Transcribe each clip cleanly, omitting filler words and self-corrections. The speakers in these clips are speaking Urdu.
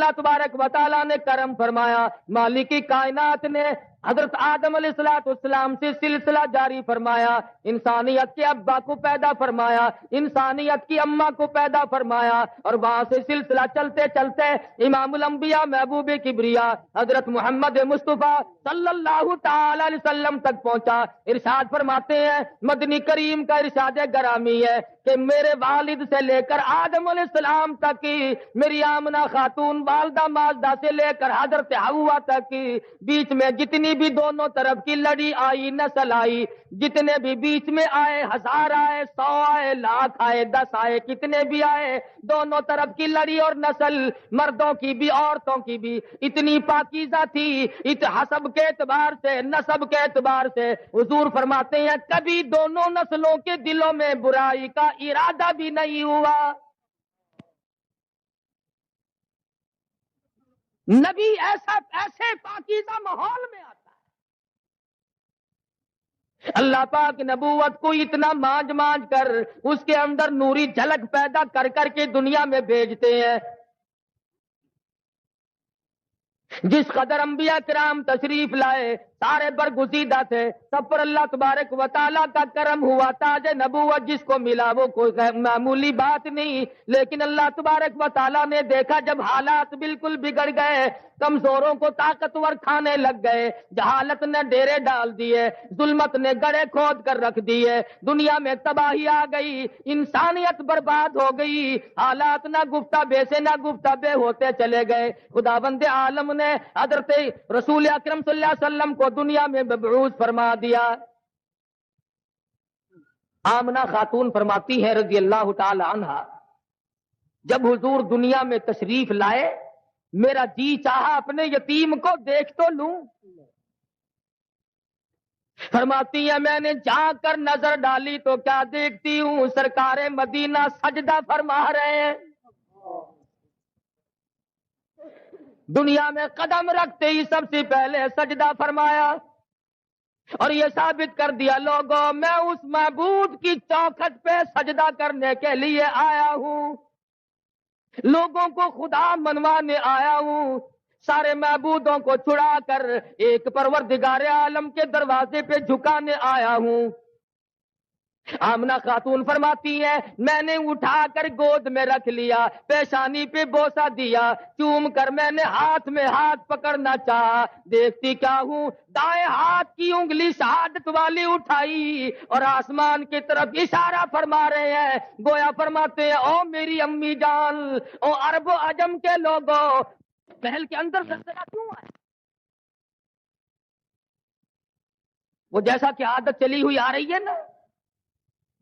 اللہ تبارک و تعالیٰ نے کرم فرمایا، مالک کائنات نے حضرت آدم علیہ السلام سے سلسلہ جاری فرمایا، انسانیت کے ابا کو پیدا فرمایا، انسانیت کی اماں کو پیدا فرمایا، اور وہاں سے سلسلہ چلتے چلتے امام الانبیاء محبوب کبریا حضرت محمد مصطفیٰ صلی اللہ تعالی علیہ وسلم تک پہنچا۔ ارشاد فرماتے ہیں، مدنی کریم کا ارشاد گرامی ہے کہ میرے والد سے لے کر آدم علیہ السلام تک، میری آمنہ خاتون والدہ ماجدہ سے لے کر حضرت حوا تک، بیچ میں جتنی بھی دونوں طرف کی لڑی آئی، نسل آئی، جتنے بھی بیچ میں آئے، 1000 آئے، 100 آئے، 1,00,000 آئے، 10 آئے، کتنے بھی آئے، دونوں طرف کی لڑی اور نسل، مردوں کی بھی عورتوں کی بھی اتنی پاکیزہ تھی، حسب کے اعتبار سے، نسب کے اعتبار سے۔ حضور فرماتے ہیں کبھی دونوں نسلوں کے دلوں میں برائی کا ارادہ بھی نہیں ہوا۔ نبی ایسے پاکیزہ ماحول میں آتا ہے، اللہ پاک نبوت کو اتنا مانج مانج کر اس کے اندر نوری جھلک پیدا کر کر کے دنیا میں بھیجتے ہیں۔ جس قدر انبیاء کرام تشریف لائے سارے برگزیدہ تھے، سب پر اللہ تبارک و تعالیٰ کا کرم ہوا، تاج نبوت جس کو ملا وہ کوئی معمولی بات نہیں، لیکن اللہ تبارک و تعالیٰ نے دیکھا جب حالات بالکل بگڑ گئے، کمزوروں کو طاقتور کھانے لگ گئے، جہالت نے ڈیرے ڈال دیے، ظلمت نے گڑھے کھود کر رکھ دیے، دنیا میں تباہی آ گئی، انسانیت برباد ہو گئی، حالات نہ گفتہ بے سے نہ گفتہ بے ہوتے چلے گئے۔ خداوند عالم نے حضرت رسول اکرم صلی اللہ علیہ وسلم کو دنیا میں مبعوث فرما دیا۔ آمنہ خاتون فرماتی ہے رضی اللہ تعالی عنہا، جب حضور دنیا میں تشریف لائے میرا جی چاہا اپنے یتیم کو دیکھ تو لوں۔ فرماتی ہے میں نے جا کر نظر ڈالی تو کیا دیکھتی ہوں، سرکار مدینہ سجدہ فرما رہے ہیں۔ دنیا میں قدم رکھتے ہی سب سے پہلے سجدہ فرمایا، اور یہ ثابت کر دیا لوگوں میں اس معبود کی چوکھٹ پہ سجدہ کرنے کے لیے آیا ہوں، لوگوں کو خدا منوانے آیا ہوں، سارے معبودوں کو چھڑا کر ایک پروردگار عالم کے دروازے پہ جھکانے آیا ہوں۔ آمنہ خاتون فرماتی ہے میں نے اٹھا کر گود میں رکھ لیا، پیشانی پہ بوسہ دیا، چوم کر میں نے ہاتھ میں ہاتھ پکڑنا چاہا، دیکھتی کیا ہوں دائیں ہاتھ کی انگلی شہادت والی اٹھائی اور آسمان کی طرف اشارہ فرما رہے ہیں، گویا فرماتے ہیں او میری امی جان، او عرب و عجم کے لوگوں، محل کے اندر زلزلہ کیوں ہے؟ وہ جیسا کہ عادت چلی ہوئی آ رہی ہے نا،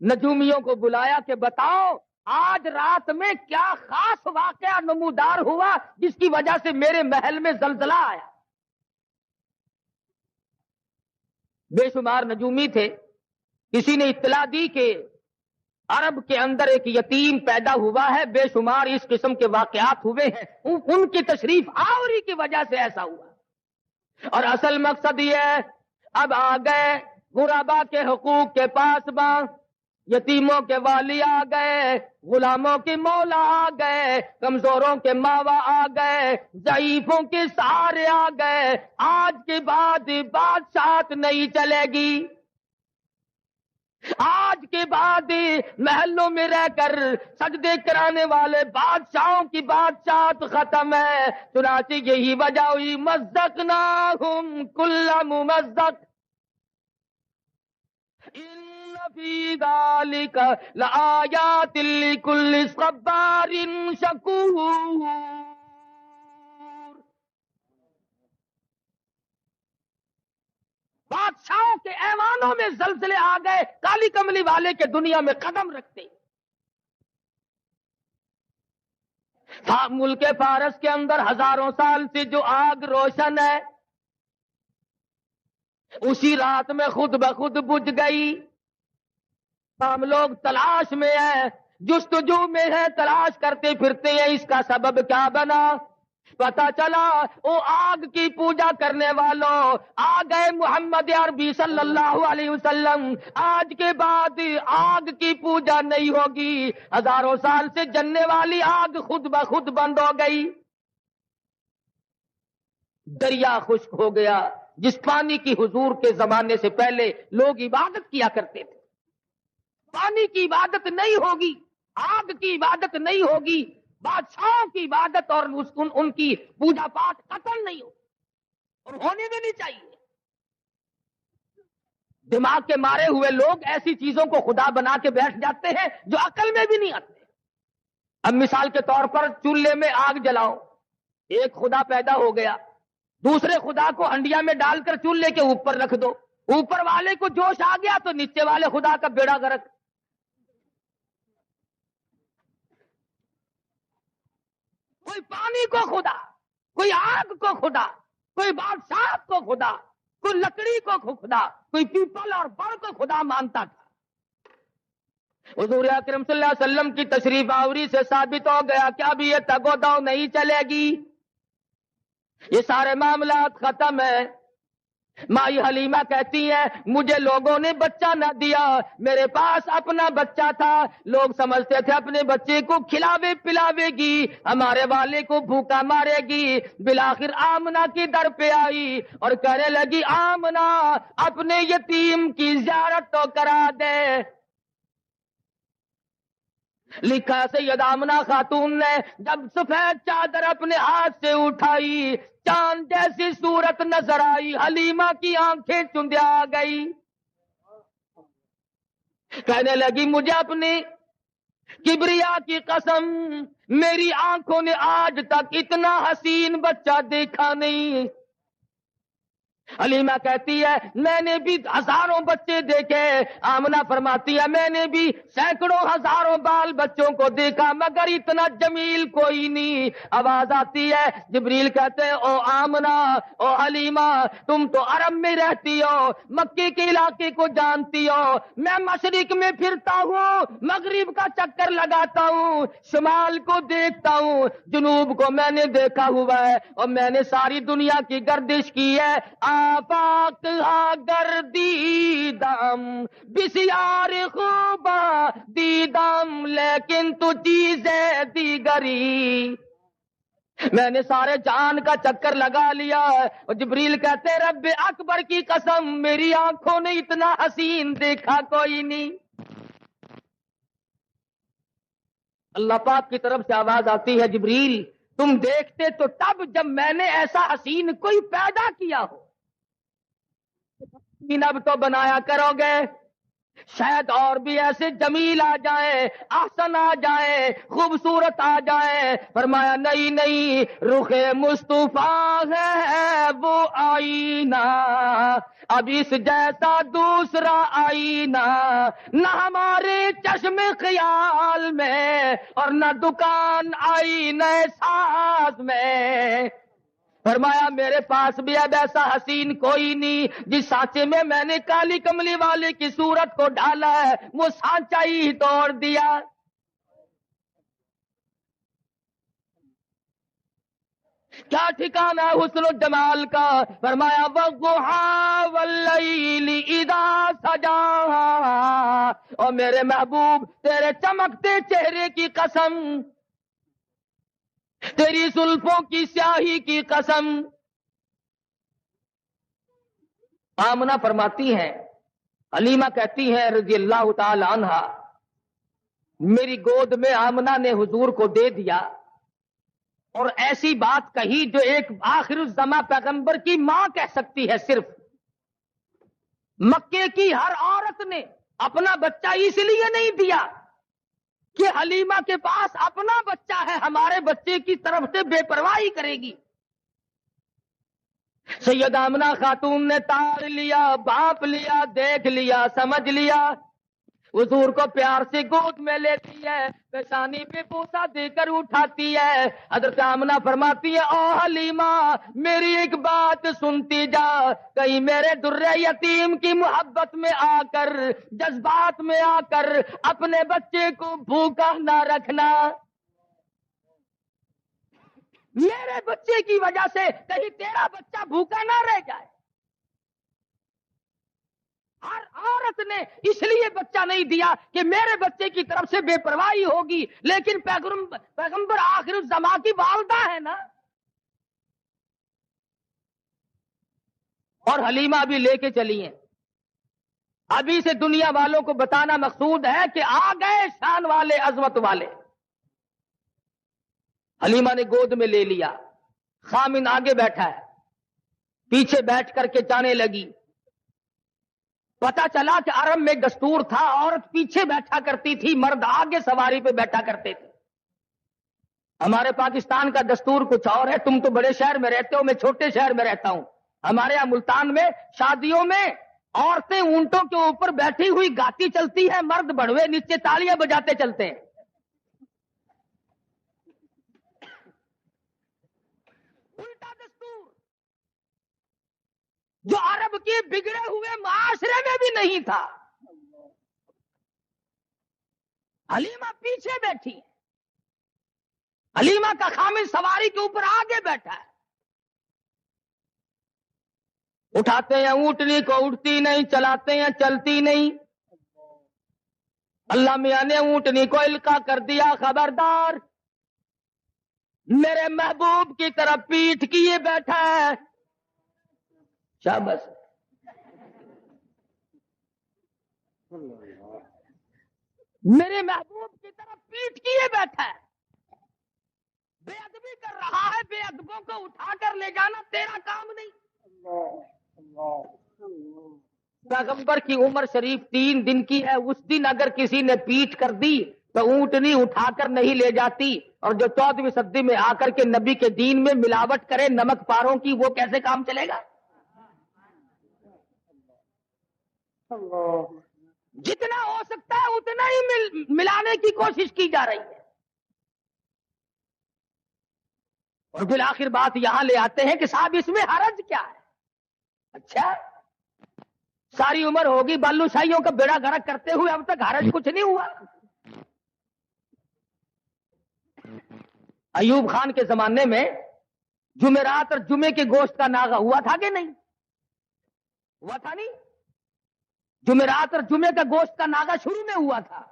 نجومیوں کو بلایا کہ بتاؤ آج رات میں کیا خاص واقعہ نمودار ہوا جس کی وجہ سے میرے محل میں زلزلہ آیا۔ بے شمار نجومی تھے، کسی نے اطلاع دی کہ عرب کے اندر ایک یتیم پیدا ہوا ہے، بے شمار اس قسم کے واقعات ہوئے ہیں، ان کی تشریف آوری کی وجہ سے ایسا ہوا، اور اصل مقصد یہ ہے اب آ گئے غربا کے حقوق کے پاسباں، یتیموں کے والی آ گئے، غلاموں کے مولا آ گئے، کمزوروں کے ماوا آ گئے، ضعیفوں کے سہارے آ گئے، آج کے بعد بادشاہت نہیں چلے گی، آج کے بعد محلوں میں رہ کر سجدے کرانے والے بادشاہوں کی بادشاہت ختم ہے، چنانچہ یہی وجہ ہوئی مزقناہم کل ممزق ان فی ذالک لآیات لکل صبار شکور۔ بادشاہوں کے ایوانوں میں زلزلے آ گئے، کالی کملی والے کے دنیا میں قدم رکھتے۔ ملک فارس کے اندر ہزاروں سال سے جو آگ روشن ہے اسی رات میں خود بخود بجھ گئی۔ ہم لوگ تلاش میں ہیں، جستجو میں ہیں، تلاش کرتے پھرتے ہیں اس کا سبب کیا بنا، پتا چلا وہ آگ کی پوجا کرنے والوں آ گئے محمد عربی صلی اللہ علیہ وسلم، آج کے بعد آگ کی پوجا نہیں ہوگی، ہزاروں سال سے جلنے والی آگ خود بخود بند ہو گئی۔ دریا خشک ہو گیا، جس پانی کی حضور کے زمانے سے پہلے لوگ عبادت کیا کرتے تھے۔ پانی کی عبادت نہیں ہوگی، آگ کی عبادت نہیں ہوگی، بادشاہوں کی عبادت اور ان کی پوجا پاٹ قطعاً نہیں ہوگی، اور ہونے بھی نہیں چاہیے۔ دماغ کے مارے ہوئے لوگ ایسی چیزوں کو خدا بنا کے بیٹھ جاتے ہیں جو عقل میں بھی نہیں آتے۔ اب مثال کے طور پر چولہے میں آگ جلاؤ، ایک خدا پیدا ہو گیا، دوسرے خدا کو ہنڈیا میں ڈال کر چولہے کے اوپر رکھ دو، اوپر والے کو جوش آ گیا تو نیچے والے خدا کا بیڑا غرق۔ کوئی پانی کو خدا، کوئی آگ کو خدا، کوئی بادشاہ کو خدا، کوئی لکڑی کو خدا، کوئی پیپل اور بڑ کو خدا مانتا تھا۔ حضور اکرم صلی اللہ علیہ وسلم کی تشریف آوری سے ثابت ہو گیا کہ اب یہ تگ و دو نہیں چلے گی، یہ سارے معاملات ختم ہیں۔ مائی حلیمہ کہتی ہیں مجھے لوگوں نے بچہ نہ دیا، میرے پاس اپنا بچہ تھا، لوگ سمجھتے تھے اپنے بچے کو کھلاوے پلاوے گی، ہمارے والے کو بھوکا مارے گی۔ بالآخر آمنہ کی در پہ آئی اور کہنے لگی آمنہ اپنے یتیم کی زیارت تو کرا دے۔ لکھا سید آمنہ خاتون نے جب سفید چادر اپنے ہاتھ سے اٹھائی، چاند جیسی صورت نظر آئی، حلیمہ کی آنکھیں چندیا گئی، کہنے لگی مجھے اپنی کبریا کی قسم، میری آنکھوں نے آج تک اتنا حسین بچہ دیکھا نہیں۔ حلیمہ کہتی ہے میں نے بھی ہزاروں بچے دیکھے، آمنہ فرماتی ہے میں نے بھی سینکڑوں ہزاروں بال بچوں کو دیکھا، مگر اتنا جمیل کوئی نہیں۔ آواز آتی ہے، جبریل کہتے ہیں او آمنہ، او حلیمہ، تم تو عرب میں رہتی ہو، مکے کے علاقے کو جانتی ہو، میں مشرق میں پھرتا ہوں، مغرب کا چکر لگاتا ہوں، شمال کو دیکھتا ہوں، جنوب کو میں نے دیکھا ہوا ہے، اور میں نے ساری دنیا کی گردش کی ہے۔ آفاق گردیدم بسیار خوبا دیدم لیکن تو چیزیں دیگری، میں نے سارے جان کا چکر لگا لیا ہے۔ اور جبریل کہتے رب اکبر کی قسم میری آنکھوں نے اتنا حسین دیکھا کوئی نہیں۔ اللہ پاک کی طرف سے آواز آتی ہے جبریل تم دیکھتے تو تب جب میں نے ایسا حسین کوئی پیدا کیا ہو، اب تو بنایا کرو گے، شاید اور بھی ایسے جمیل آ جائیں، احسن آ جائیں، خوبصورت آ جائیں۔ فرمایا نہیں نہیں، رخ مصطفیٰ ہے وہ آئینہ، اب اس جیسا دوسرا آئینہ نہ ہمارے چشم خیال میں اور نہ دکان آئینہ ساز میں۔ فرمایا میرے پاس بھی اب ایسا حسین کوئی نہیں، جس سانچے میں نے کالی کملی والے کی صورت کو ڈالا ہے وہ سانچا ہی توڑ دیا۔ کیا ٹھکانہ ہے حسن و جمال کا۔ فرمایا وَالضُّحَىٰ وَاللَّيْلِ اِذَا سَجَاهَا، اور میرے محبوب تیرے چمکتے چہرے کی قسم، تیری زلفوں کی سیاہی کی قسم۔ آمنہ فرماتی ہیں، حلیمہ کہتی ہیں رضی اللہ تعالی عنہا، میری گود میں آمنہ نے حضور کو دے دیا اور ایسی بات کہی جو ایک آخر الزماں پیغمبر کی ماں کہہ سکتی ہے صرف۔ مکے کی ہر عورت نے اپنا بچہ اس لیے نہیں دیا کہ حلیمہ کے پاس اپنا بچہ ہے، ہمارے بچے کی طرف سے بے پرواہی کرے گی۔ سید آمنہ خاتون نے تار لیا، بھانپ لیا، دیکھ لیا، سمجھ لیا، حضور کو پیار سے گود میں لیتی ہے، پیشانی پہ بوسہ دے کر اٹھاتی ہے۔ حضرت آمنہ فرماتی ہے او حلیمہ میری ایک بات سنتی جا، کہیں میرے در یتیم کی محبت میں آ کر، جذبات میں آ کر اپنے بچے کو بھوکا نہ رکھنا، میرے بچے کی وجہ سے کہیں تیرا بچہ بھوکا نہ رہ جائے۔ ہر عورت نے اس لیے بچہ نہیں دیا کہ میرے بچے کی طرف سے بے پرواہی ہوگی، لیکن پیغمبر آخر الزماں کی والدہ ہے نا، اور حلیمہ بھی لے کے چلی ہیں. ابھی سے دنیا والوں کو بتانا مقصود ہے کہ آ گئے شان والے، عظمت والے. حلیمہ نے گود میں لے لیا، خامن آگے بیٹھا ہے، پیچھے بیٹھ کر کے جانے لگی. پتا چلا کہ عرب میں دستور تھا، عورت پیچھے بیٹھا کرتی تھی، مرد آگے سواری پہ بیٹھا کرتے تھے. ہمارے پاکستان کا دستور کچھ اور ہے. تم تو بڑے شہر میں رہتے ہو، میں چھوٹے شہر میں رہتا ہوں. ہمارے یہاں ملتان میں شادیوں میں عورتیں اونٹوں کے اوپر بیٹھی ہوئی گاتی چلتی ہے، مرد بڑوے نیچے تالیاں بجاتے چلتے ہیں. الٹا دستور جو عرب کے بگڑے ہوئے معاشرے میں بھی نہیں تھا. حلیمہ پیچھے بیٹھی، حلیمہ کا خامن سواری کے اوپر آگے بیٹھا ہے. اٹھاتے ہیں اونٹنی کو، اٹھتی نہیں، چلاتے ہیں چلتی نہیں. اللہ میاں نے اونٹنی کو القا کر دیا، خبردار میرے محبوب کی طرف پیٹھ کیے بیٹھا ہے. شاباش. میرے محبوب کی طرف پیٹھ کیے بیٹھا ہے، بے ادبی کر رہا ہے. بے ادبوں کو اٹھا کر لے جانا تیرا کام نہیں. پیغمبر کی عمر شریف 3 دن کی ہے. اس دن اگر کسی نے پیٹھ کر دی تو اونٹنی اٹھا کر نہیں لے جاتی. اور جو 14ویں صدی میں آ کر کے نبی کے دین میں ملاوٹ کرے نمک پاروں کی، وہ کیسے کام چلے گا؟ جتنا ہو سکتا ہے اتنا ہی ملانے کی کوشش کی جا رہی ہے. اور بالآخر بات یہاں لے آتے ہیں کہ صاحب اس میں حرج کیا ہے؟ اچھا ساری عمر ہوگی بالو شاہیوں کا بیڑا گرک کرتے ہوئے، اب تک حرج کچھ نہیں ہوا. ایوب خان کے زمانے میں جمعرات اور جمعے کے گوشت کا ناغہ ہوا تھا کہ نہیں ہوا تھا؟ نہیں، جمعرات اور جمعے کا گوشت کا ناغہ شروع میں ہوا تھا.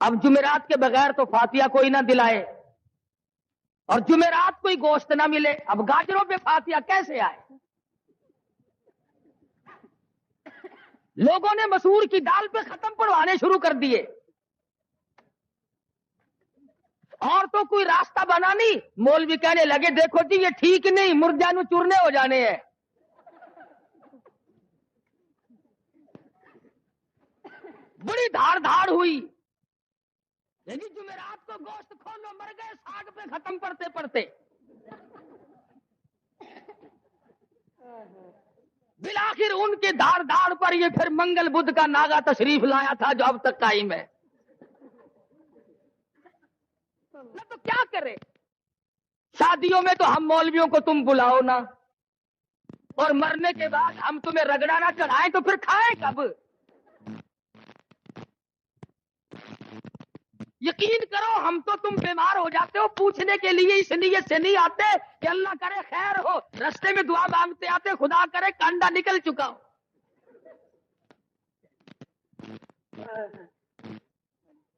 اب جمعرات کے بغیر تو فاتحہ کوئی نہ دلائے اور جمعرات کوئی گوشت نہ ملے، اب گاجروں پہ فاتحہ کیسے آئے؟ لوگوں نے مسور کی دال پہ ختم پڑھوانے شروع کر دیے. اور تو کوئی راستہ بنا نہیں. مولوی کہنے لگے دیکھو جی یہ ٹھیک نہیں، مردانو چورنے ہو جانے ہیں. بڑی دھاڑ دھاڑ ہوئی. یعنی جمعرات کو گوشت کھولو، مر گئے ساگ پہ ختم پڑتے پڑتے. بالآخر ان کے دھاڑ دھاڑ پر یہ پھر منگل بدھ کا ناغا تشریف لایا تھا جو اب تک قائم ہے. نہ تو کیا کرے؟ شادیوں میں تو ہم مولویوں کو تم بلاؤ نا، اور مرنے کے بعد ہم تمہیں رگڑا نہ چڑھائیں تو پھر کھائیں کب؟ یقین کرو ہم تو تم بیمار ہو جاتے ہو پوچھنے کے لیے اس نیت سے نہیں آتے کہ اللہ کرے خیر ہو، رستے میں دعا مانگتے آتے خدا کرے کانڈا نکل چکا ہو.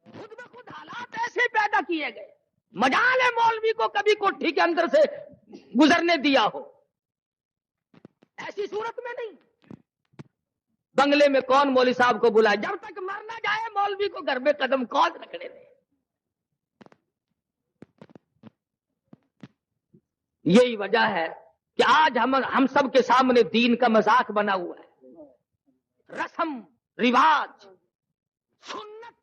خود بخود حالات ایسے پیدا کیے گئے. مجال ہے مولوی کو کبھی کوٹھی کے اندر سے گزرنے دیا ہو، ایسی صورت میں نہیں. بنگلے میں کون مولوی صاحب کو بلائے؟ جب تک مر نہ جائے مولوی کو گھر میں قدم کون رکھنے دے. یہی وجہ ہے کہ آج ہم سب کے سامنے دین کا مذاق بنا ہوا ہے. رسم رواج سنت.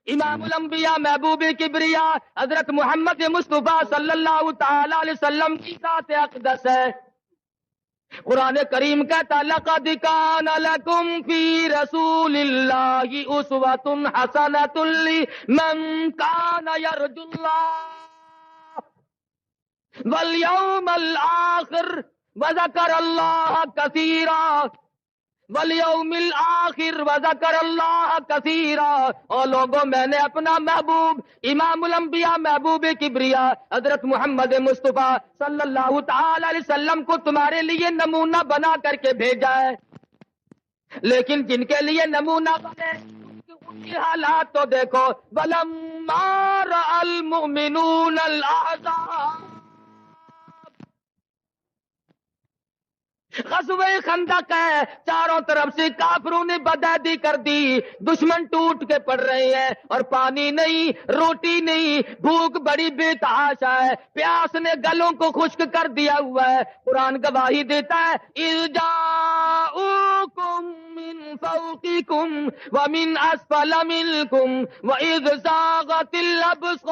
امام الانبیاء محبوب کبریا حضرت محمد مصطفیٰ صلی اللہ تعالی علیہ وسلم کی ذات اقدس ہے. قرآن کریم کہتا لقد کان لکم فی رسول اللہ اسوۃ حسنۃ لمن کان یرجو اللہ والیوم الآخر وذکر اللہ کثیرا والیوم الآخر وذکر اللہ کثیرا. اور لوگوں میں نے اپنا محبوب امام الانبیاء محبوب کبریا حضرت محمد مصطفیٰ صلی اللہ تعالی علیہ وسلم کو تمہارے لیے نمونہ بنا کر کے بھیجا ہے. لیکن جن کے لیے نمونہ بنے ان کی حالات تو دیکھو. وَلَمَّا رَأَى الْمُؤْمِنُونَ الْأَحْزَابَ. غزوہ خندق ہے، چاروں طرف سے کافروں نے بدعہدی کر دی، دشمن ٹوٹ کے پڑ رہے ہیں اور پانی نہیں، روٹی نہیں، بھوک بڑی بے تحاشا ہے، پیاس نے گلوں کو خشک کر دیا ہوا ہے۔ قرآن گواہی دیتا ہے اذ جاؤکم من فوقکم ومن اسفل منکم واذ زاغت الابصار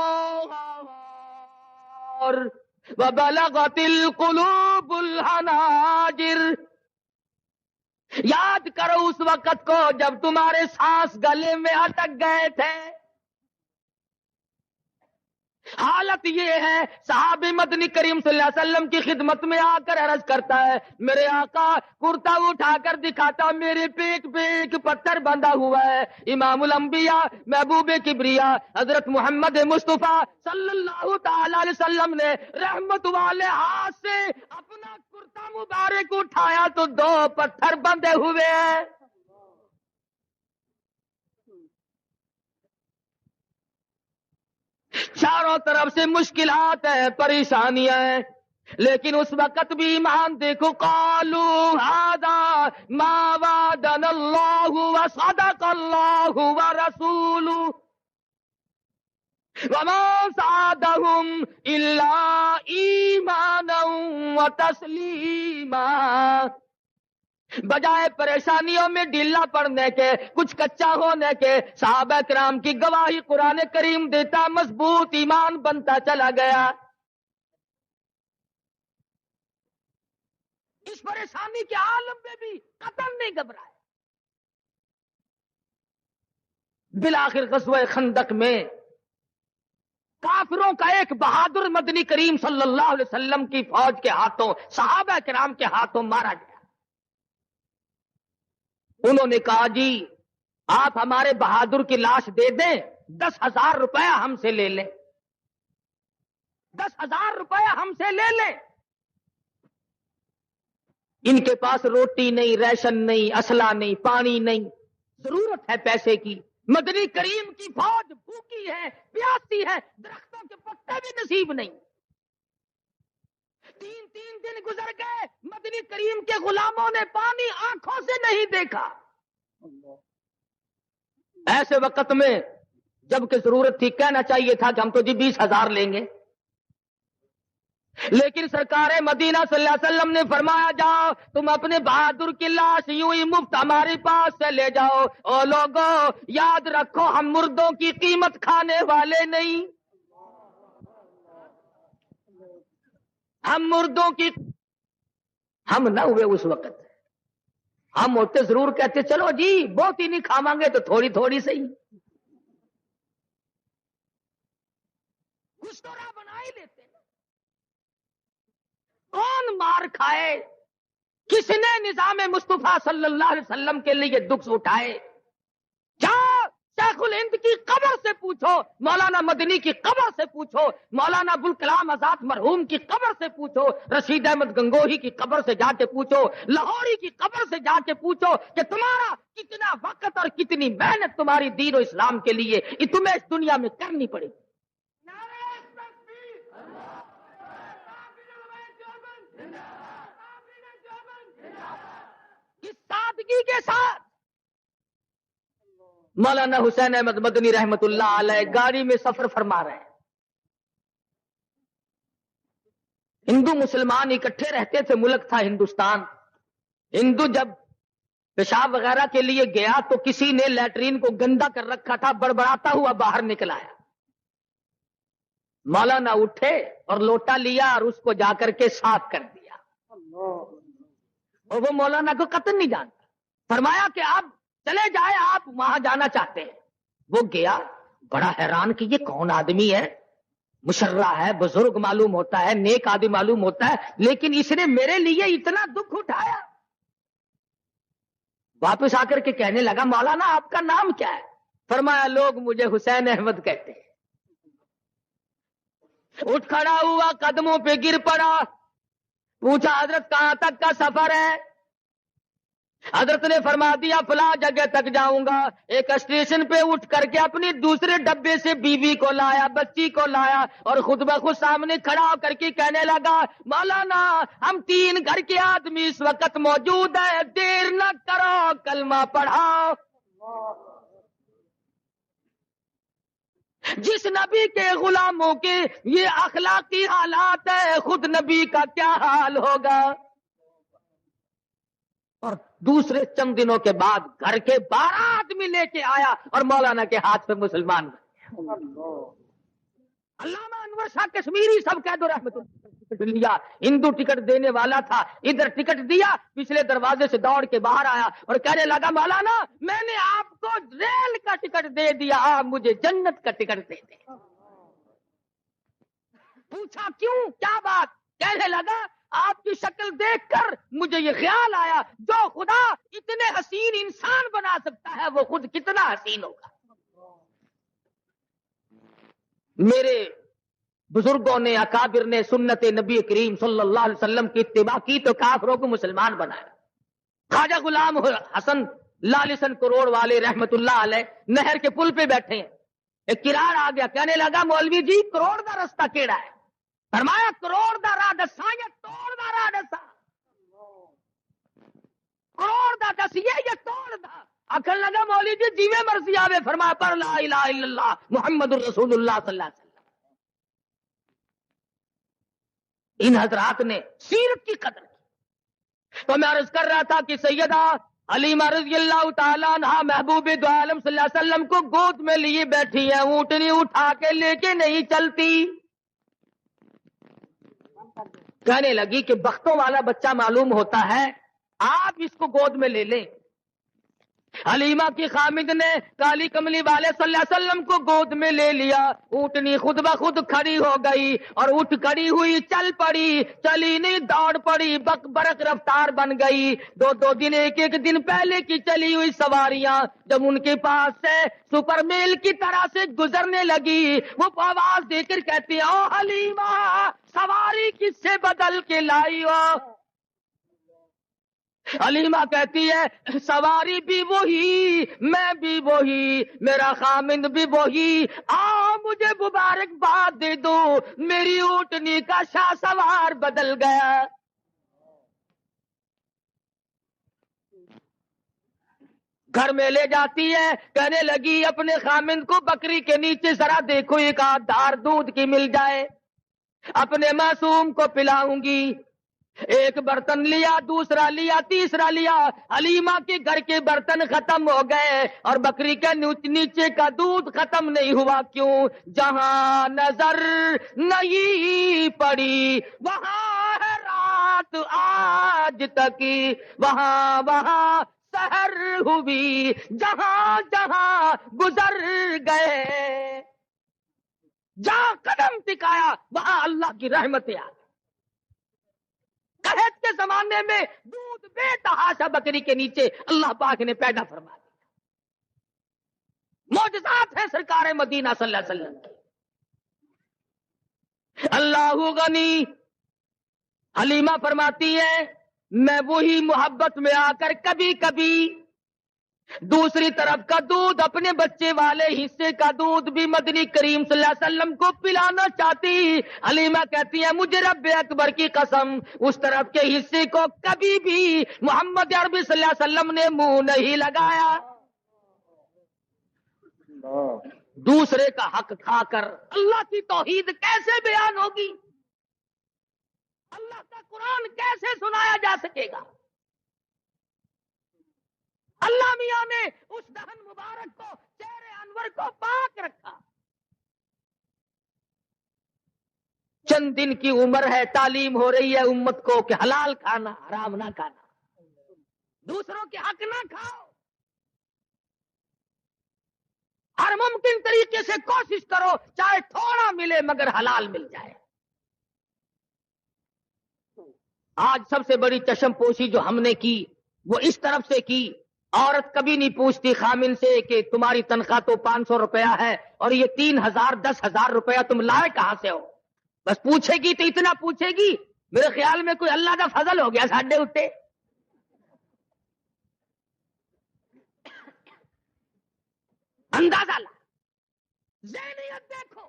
وبلغت القلوب الحناجر۔ یاد کرو اس وقت کو جب تمہارے سانس گلے میں اٹک گئے تھے۔ حالت یہ ہے، صحابی مدنی کریم صلی اللہ علیہ وسلم کی خدمت میں آ کر عرض کرتا ہے میرے آقا کرتا اٹھا کر دکھاتا میرے پیٹ پہ ایک پتھر بندھا ہوا ہے۔ امام الانبیاء محبوب کبریا حضرت محمد مصطفیٰ صلی اللہ تعالی علیہ وسلم نے رحمت والے ہاتھ سے اپنا کرتا مبارک اٹھایا تو 2 پتھر بندھے ہوئے ہیں۔ چاروں طرف سے مشکلات ہیں، پریشانیاں ہیں، لیکن اس وقت بھی ایمان دیکھو قالوا ھذا ما وعدنا اللہ وصدق اللہ ورسولہ وما زادهم الا ایمانا وتسلیما۔ بجائے پریشانیوں میں ڈھیلا پڑنے کے، کچھ کچا ہونے کے، صحابہ کرام کی گواہی قرآن کریم دیتا، مضبوط ایمان بنتا چلا گیا۔ اس پریشانی کے عالم میں بھی قتل نہیں گھبرایا۔ بالآخر غزوہ خندق میں کافروں کا ایک بہادر مدنی کریم صلی اللہ علیہ وسلم کی فوج کے ہاتھوں، صحابہ کرام کے ہاتھوں مارا گیا۔ انہوں نے کہا جی آپ ہمارے بہادر کی لاش دے دیں، 10,000 روپیہ ہم سے لے لیں، 10,000 روپیہ ہم سے لے لیں۔ ان کے پاس روٹی نہیں، ریشن نہیں، اسلحہ نہیں، پانی نہیں، ضرورت ہے پیسے کی۔ مدنی کریم کی فوج بھوکی ہے، پیاسی ہے، درختوں کے پتے بھی نصیب نہیں۔ 3 دن گزر گئے، مدنی کریم کے غلاموں نے پانی آنکھوں سے نہیں دیکھا۔ ایسے وقت میں جبکہ ضرورت تھی، کہنا چاہیے تھا کہ ہم تو جی 20,000 لیں گے، لیکن سرکار مدینہ صلی اللہ علیہ وسلم نے فرمایا جاؤ تم اپنے بہادر کی لاش یوں ہی مفت ہمارے پاس سے لے جاؤ۔ او لوگوں یاد رکھو ہم مردوں کی قیمت کھانے والے نہیں، ہم مردوں کی ہم نہ ہوئے اس وقت، ہم ہوتے ضرور کہتے چلو جی بہت ہی نہیں کھاواں گے تو تھوڑی تھوڑی صحیح، کچھ تو راہ بنا ہی لیتے۔ کون مار کھائے، کس نے نظام مصطفیٰ صلی اللہ علیہ وسلم کے لیے دکھ اٹھائے؟ کیا شیخ الہند کی قبر سے پوچھو، مولانا مدنی کی قبر سے پوچھو، مولانا ابوالکلام آزاد مرحوم کی قبر سے پوچھو، رشید احمد گنگوہی کی قبر سے جا کے پوچھو، لاہوری کی قبر سے جا کے پوچھو کہ تمہارا کتنا وقت اور کتنی محنت تمہاری دین و اسلام کے لیے تمہیں اس دنیا میں کرنی پڑے۔ اس سادگی کے ساتھ مولانا حسین احمد مدنی رحمت اللہ علیہ گاڑی میں سفر فرما رہے ہیں۔ ہندو مسلمان اکٹھے رہتے تھے، ملک تھا ہندوستان۔ ہندو جب پیشاب وغیرہ کے لیے گیا تو کسی نے لیٹرین کو گندا کر رکھا تھا، بڑبڑاتا ہوا باہر نکل آیا۔ مولانا اٹھے اور لوٹا لیا اور اس کو جا کر کے صاف کر دیا، اور وہ مولانا کو قطعاً نہیں جانتا۔ فرمایا کہ آپ چلے جائے، آپ وہاں جانا چاہتے ہیں۔ وہ گیا، بڑا حیران کہ یہ کون آدمی ہے، مشرع ہے، بزرگ معلوم ہوتا ہے، نیک آدمی معلوم ہوتا ہے، لیکن اس نے میرے لیے اتنا دکھ اٹھایا۔ واپس آ کر کے کہنے لگا مولانا آپ کا نام کیا ہے؟ فرمایا لوگ مجھے حسین احمد کہتے ہیں۔ اٹھ کھڑا ہوا، قدموں پہ گر پڑا، پوچھا حضرت کہاں تک کا سفر ہے؟ حضرت نے فرما دیا فلاں جگہ تک جاؤں گا. ایک اسٹیشن پہ اٹھ کر کے اپنی دوسرے ڈبے سے بیوی کو لایا, بچی کو لایا, اور خود بخود سامنے کھڑا ہو کر کے کہنے لگا مولانا ہم 3 گھر کے آدمی اس وقت موجود ہیں, دیر نہ کرو کلمہ پڑھاؤ. جس نبی کے غلاموں کے یہ اخلاقی حالات ہے, خود نبی کا کیا حال ہوگا. اور دوسرے چند دنوں کے بعد گھر کے 12 آدمی لے کے آیا اور مولانا کے ہاتھ پہ مسلمان بن گیا. علامہ انور شاہ کشمیری سب کہہ دو رحمت اللہ لیا, ہندو ٹکٹ دینے والا تھا, ادھر ٹکٹ دیا, پچھلے دروازے سے دوڑ کے باہر آیا اور کہنے لگا مولانا میں نے آپ کو ریل کا ٹکٹ دے دیا, آپ مجھے جنت کا ٹکٹ دے دیں. پوچھا کیوں, کیا بات؟ کہنے لگا آپ کی شکل دیکھ کر مجھے یہ خیال آیا جو خدا اتنے حسین انسان بنا سکتا ہے وہ خود کتنا حسین ہوگا. میرے بزرگوں نے اکابر نے سنت نبی کریم صلی اللہ علیہ وسلم کی اتباع کی تو کافروں کو مسلمان بنایا. خواجہ غلام حسن لالسن کروڑ والے رحمت اللہ علیہ نہر کے پل پہ بیٹھے ہیں, ایک کرار آ گیا, کہنے لگا مولوی جی کروڑ دا رستہ کیڑا ہے؟ فرمایا کروڑ دا راہ دساں یا توڑ دا راہ دساں؟ کروڑ دا دسیے یا توڑ دا؟ آخر لگا مولوی جی جیویں مرضی آوے. فرمایا پر لا الہ الا اللہ محمد الرسول اللہ صلی اللہ علیہ وسلم. ان حضرات نے سیرت کی قدر کی. تو میں عرض کر رہا تھا کہ سیدہ حلیمہ رضی اللہ تعالیٰ عنہا محبوب دو عالم صلی اللہ علیہ وسلم کو گود میں لیے بیٹھی ہیں, اونٹنی اٹھا کے لے کے نہیں چلتی. کہنے لگی کہ بختوں والا بچہ معلوم ہوتا ہے, آپ اس کو گود میں لے لیں. حلیمہ کی خامد نے کالی کملی والے صلی اللہ علیہ وسلم کو گود میں لے لیا. اونٹنی خود بخود کھڑی ہو گئی اور اٹھ کھڑی ہوئی چل پڑی, چلی نہیں دوڑ پڑی, برق رفتار بن گئی. 2 دن ایک دن پہلے کی چلی ہوئی سواریاں جب ان کے پاس سے سپر میل کی طرح سے گزرنے لگی, وہ آواز دے کر کہتی ہیں او حلیمہ سواری کس سے بدل کے لائی ہو؟ حلیمہ کہتی ہے سواری بھی وہی, میں بھی وہی, میرا خامند بھی وہی, مجھے مبارکباد دے دو, میری اونٹنی کا شاہ سوار بدل گیا. گھر میں لے جاتی ہے, کہنے لگی اپنے خامند کو بکری کے نیچے ذرا دیکھو ایک آدھ دھار دودھ کی مل جائے, اپنے معصوم کو پلاؤں گی. ایک برتن لیا, دوسرا لیا, تیسرا لیا. حلیمہ کے گھر کے برتن ختم ہو گئے اور بکری کے نیچے کا دودھ ختم نہیں ہوا. کیوں؟ جہاں نظر نہیں پڑی وہاں ہے رات آج تک, وہاں سحر ہوئی, جہاں جہاں گزر گئے, جہاں قدم ٹکایا وہاں اللہ کی رحمتیں آ. قحط کے زمانے میں دودھ بے تحاشا بکری کے نیچے اللہ پاک نے پیدا فرما دیا. معجزات ہے سرکار مدینہ صلی اللہ علیہ وسلم کی. اللہ غنی. حلیمہ فرماتی ہے میں وہی محبت میں آ کر کبھی کبھی دوسری طرف کا دودھ, اپنے بچے والے حصے کا دودھ بھی مدنی کریم صلی اللہ علیہ وسلم کو پلانا چاہتی. حلیمہ کہتی ہے مجھے رب اکبر کی قسم اس طرف کے حصے کو کبھی بھی محمد عربی صلی اللہ علیہ وسلم نے منہ نہیں لگایا. دوسرے کا حق کھا کر اللہ کی توحید کیسے بیان ہوگی؟ اللہ کا قرآن کیسے سنایا جا سکے گا؟ اللہ میاں نے اس دہن مبارک کو, چہرے انور کو پاک رکھا. چند دن کی عمر ہے, تعلیم ہو رہی ہے امت کو کہ حلال کھانا, حرام نہ کھانا, دوسروں کے حق نہ کھاؤ, ہر ممکن طریقے سے کوشش کرو چاہے تھوڑا ملے مگر حلال مل جائے. آج سب سے بڑی چشم پوشی جو ہم نے کی وہ اس طرف سے کی, عورت کبھی نہیں پوچھتی خامن سے کہ تمہاری تنخواہ تو 500 روپیہ ہے اور یہ 3000 10,000 روپیہ تم لائے کہاں سے ہو. بس پوچھے گی تو اتنا پوچھے گی, میرے خیال میں کوئی اللہ کا فضل ہو گیا ساڈے اٹھے. اندازہ لا، ذہنیت دیکھو.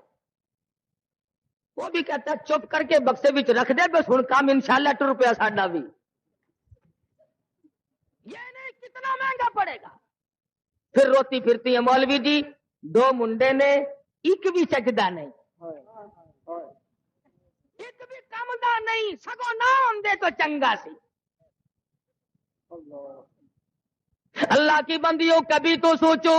وہ بھی کہتا ہے چپ کر کے بکسے بچ رکھ دے بس ہن کام انشاءاللہ ٹر ساڈا بھی. یہ نہیں کتنا مہنگا پڑے گا. پھر روتی پھرتی ہے مولوی جی 2 منڈے نے ایک بھی چجدہ نہیں، ایک بھی کم دا نہیں، سگو نہ ہوندے تو چنگا سی. اللہ کی بندیوں کبھی تو سوچو،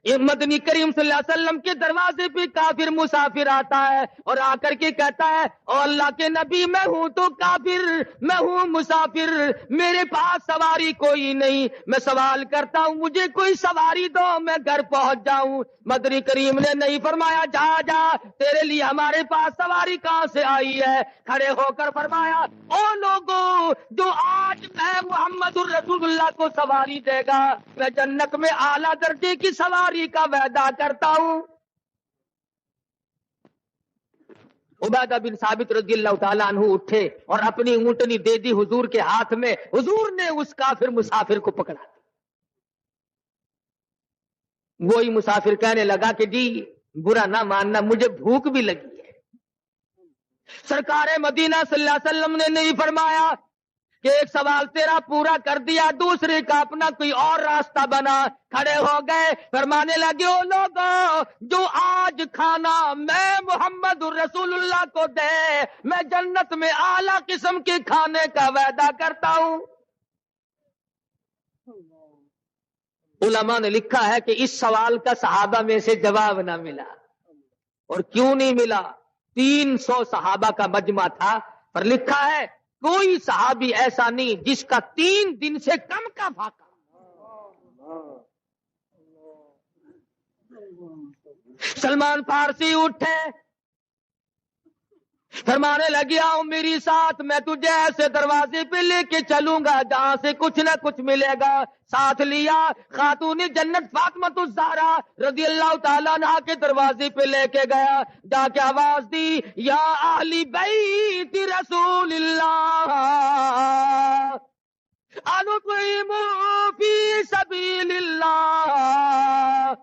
مدنی کریم صلی اللہ علیہ وسلم کے دروازے پہ کافر مسافر آتا ہے اور آ کر کے کہتا ہے او اللہ کے نبی میں ہوں تو کافر، میں ہوں مسافر، میرے پاس سواری کوئی نہیں، میں سوال کرتا ہوں مجھے کوئی سواری دو میں گھر پہنچ جاؤں. مدنی کریم نے نہیں فرمایا جا جا تیرے لیے ہمارے پاس سواری کہاں سے آئی ہے. کھڑے ہو کر فرمایا او لوگوں جو آج میں محمد الرسول اللہ کو سواری دے گا میں جنت میں اعلیٰ درجے کی سواری کا وعدہ کرتا ہوں. عبادہ بن ثابت رضی اللہ تعالیٰ عنہ اٹھے اور اپنی اونٹنی دے دی حضور کے ہاتھ میں. حضور نے اس کافر مسافر کو پکڑا. وہی مسافر کہنے لگا کہ جی برا نہ ماننا مجھے بھوک بھی لگی ہے. سرکار مدینہ صلی اللہ علیہ وسلم نے نہیں فرمایا کہ ایک سوال تیرا پورا کر دیا دوسرے کا اپنا کوئی اور راستہ بنا. کھڑے ہو گئے فرمانے لگے او لوگوں جو آج کھانا میں محمد الرسول اللہ کو دے میں جنت میں اعلیٰ قسم کے کھانے کا وعدہ کرتا ہوں. علماء نے لکھا ہے کہ اس سوال کا صحابہ میں سے جواب نہ ملا. اور کیوں نہیں ملا؟ 300 صحابہ کا مجمع تھا، پر لکھا ہے کوئی صحابی ایسا نہیں جس کا 3 دن سے کم کا فاقہ. سلمان فارسی اٹھے فرمانے لگے آؤ میری ساتھ میں تجھے ایسے دروازے پہ لے کے چلوں گا جہاں سے کچھ نہ کچھ ملے گا. ساتھ لیا خاتون جنت فاطمہ الزہرا رضی اللہ تعالیٰ عنہا کے دروازے پہ لے کے گیا. جا کے آواز دی یا اہل بیت رسول اللہ انطعموا فی سبیل اللہ.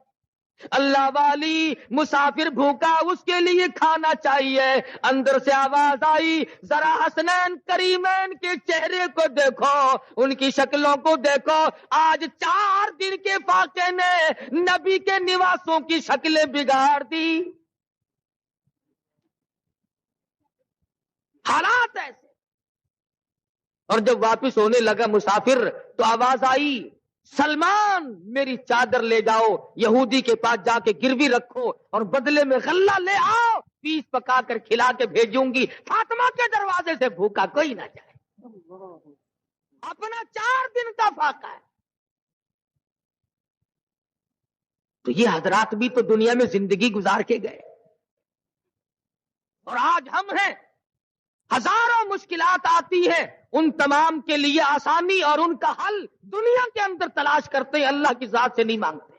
اللہ والی مسافر بھوکا اس کے لیے کھانا چاہیے. اندر سے آواز آئی ذرا حسنین کریمین کے چہرے کو دیکھو، ان کی شکلوں کو دیکھو. آج 4 دن کے فاقے نے نبی کے نواسوں کی شکلیں بگاڑ دی. حالات ایسے. اور جب واپس ہونے لگا مسافر تو آواز آئی سلمان میری چادر لے جاؤ یہودی کے پاس جا کے گروی رکھو اور بدلے میں غلہ لے آؤ، پیس پکا کر کھلا کے بھیجوں گی. فاطمہ کے دروازے سے بھوکا کوئی نہ جائے. اپنا 4 دن کا فاقہ ہے. تو یہ حضرات بھی تو دنیا میں زندگی گزار کے گئے اور آج ہم ہیں. ہزاروں مشکلات آتی ہیں ان تمام کے لیے آسانی اور ان کا حل دنیا کے اندر تلاش کرتے ہیں، اللہ کی ذات سے نہیں مانگتے.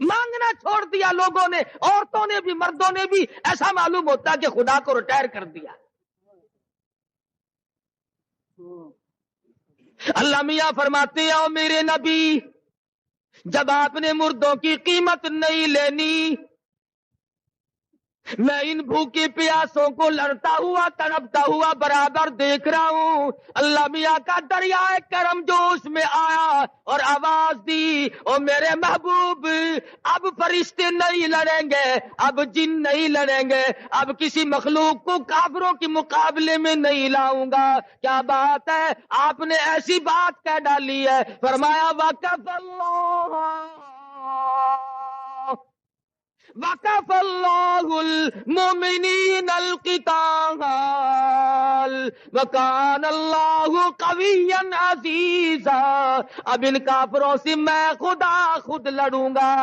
مانگنا چھوڑ دیا لوگوں نے، عورتوں نے بھی مردوں نے بھی. ایسا معلوم ہوتا کہ خدا کو ریٹائر کر دیا. اللہ میاں فرماتے ہیں او میرے نبی جب آپ نے مردوں کی قیمت نہیں لینی میں ان بھوکے پیاسوں کو لڑتا ہوا تڑپتا ہوا برابر دیکھ رہا ہوں. اللہ میاں کا دریائے کرم جوش میں آیا اور آواز دی او میرے محبوب اب فرشتے نہیں لڑیں گے، اب جن نہیں لڑیں گے، اب کسی مخلوق کو کافروں کے مقابلے میں نہیں لاؤں گا. کیا بات ہے، آپ نے ایسی بات کہہ ڈالی ہے. فرمایا وقف اللہ المؤمنین القتال وکان اللہ قویا عزیزا. اب ان کافروں سے میں خدا خود لڑوں گا،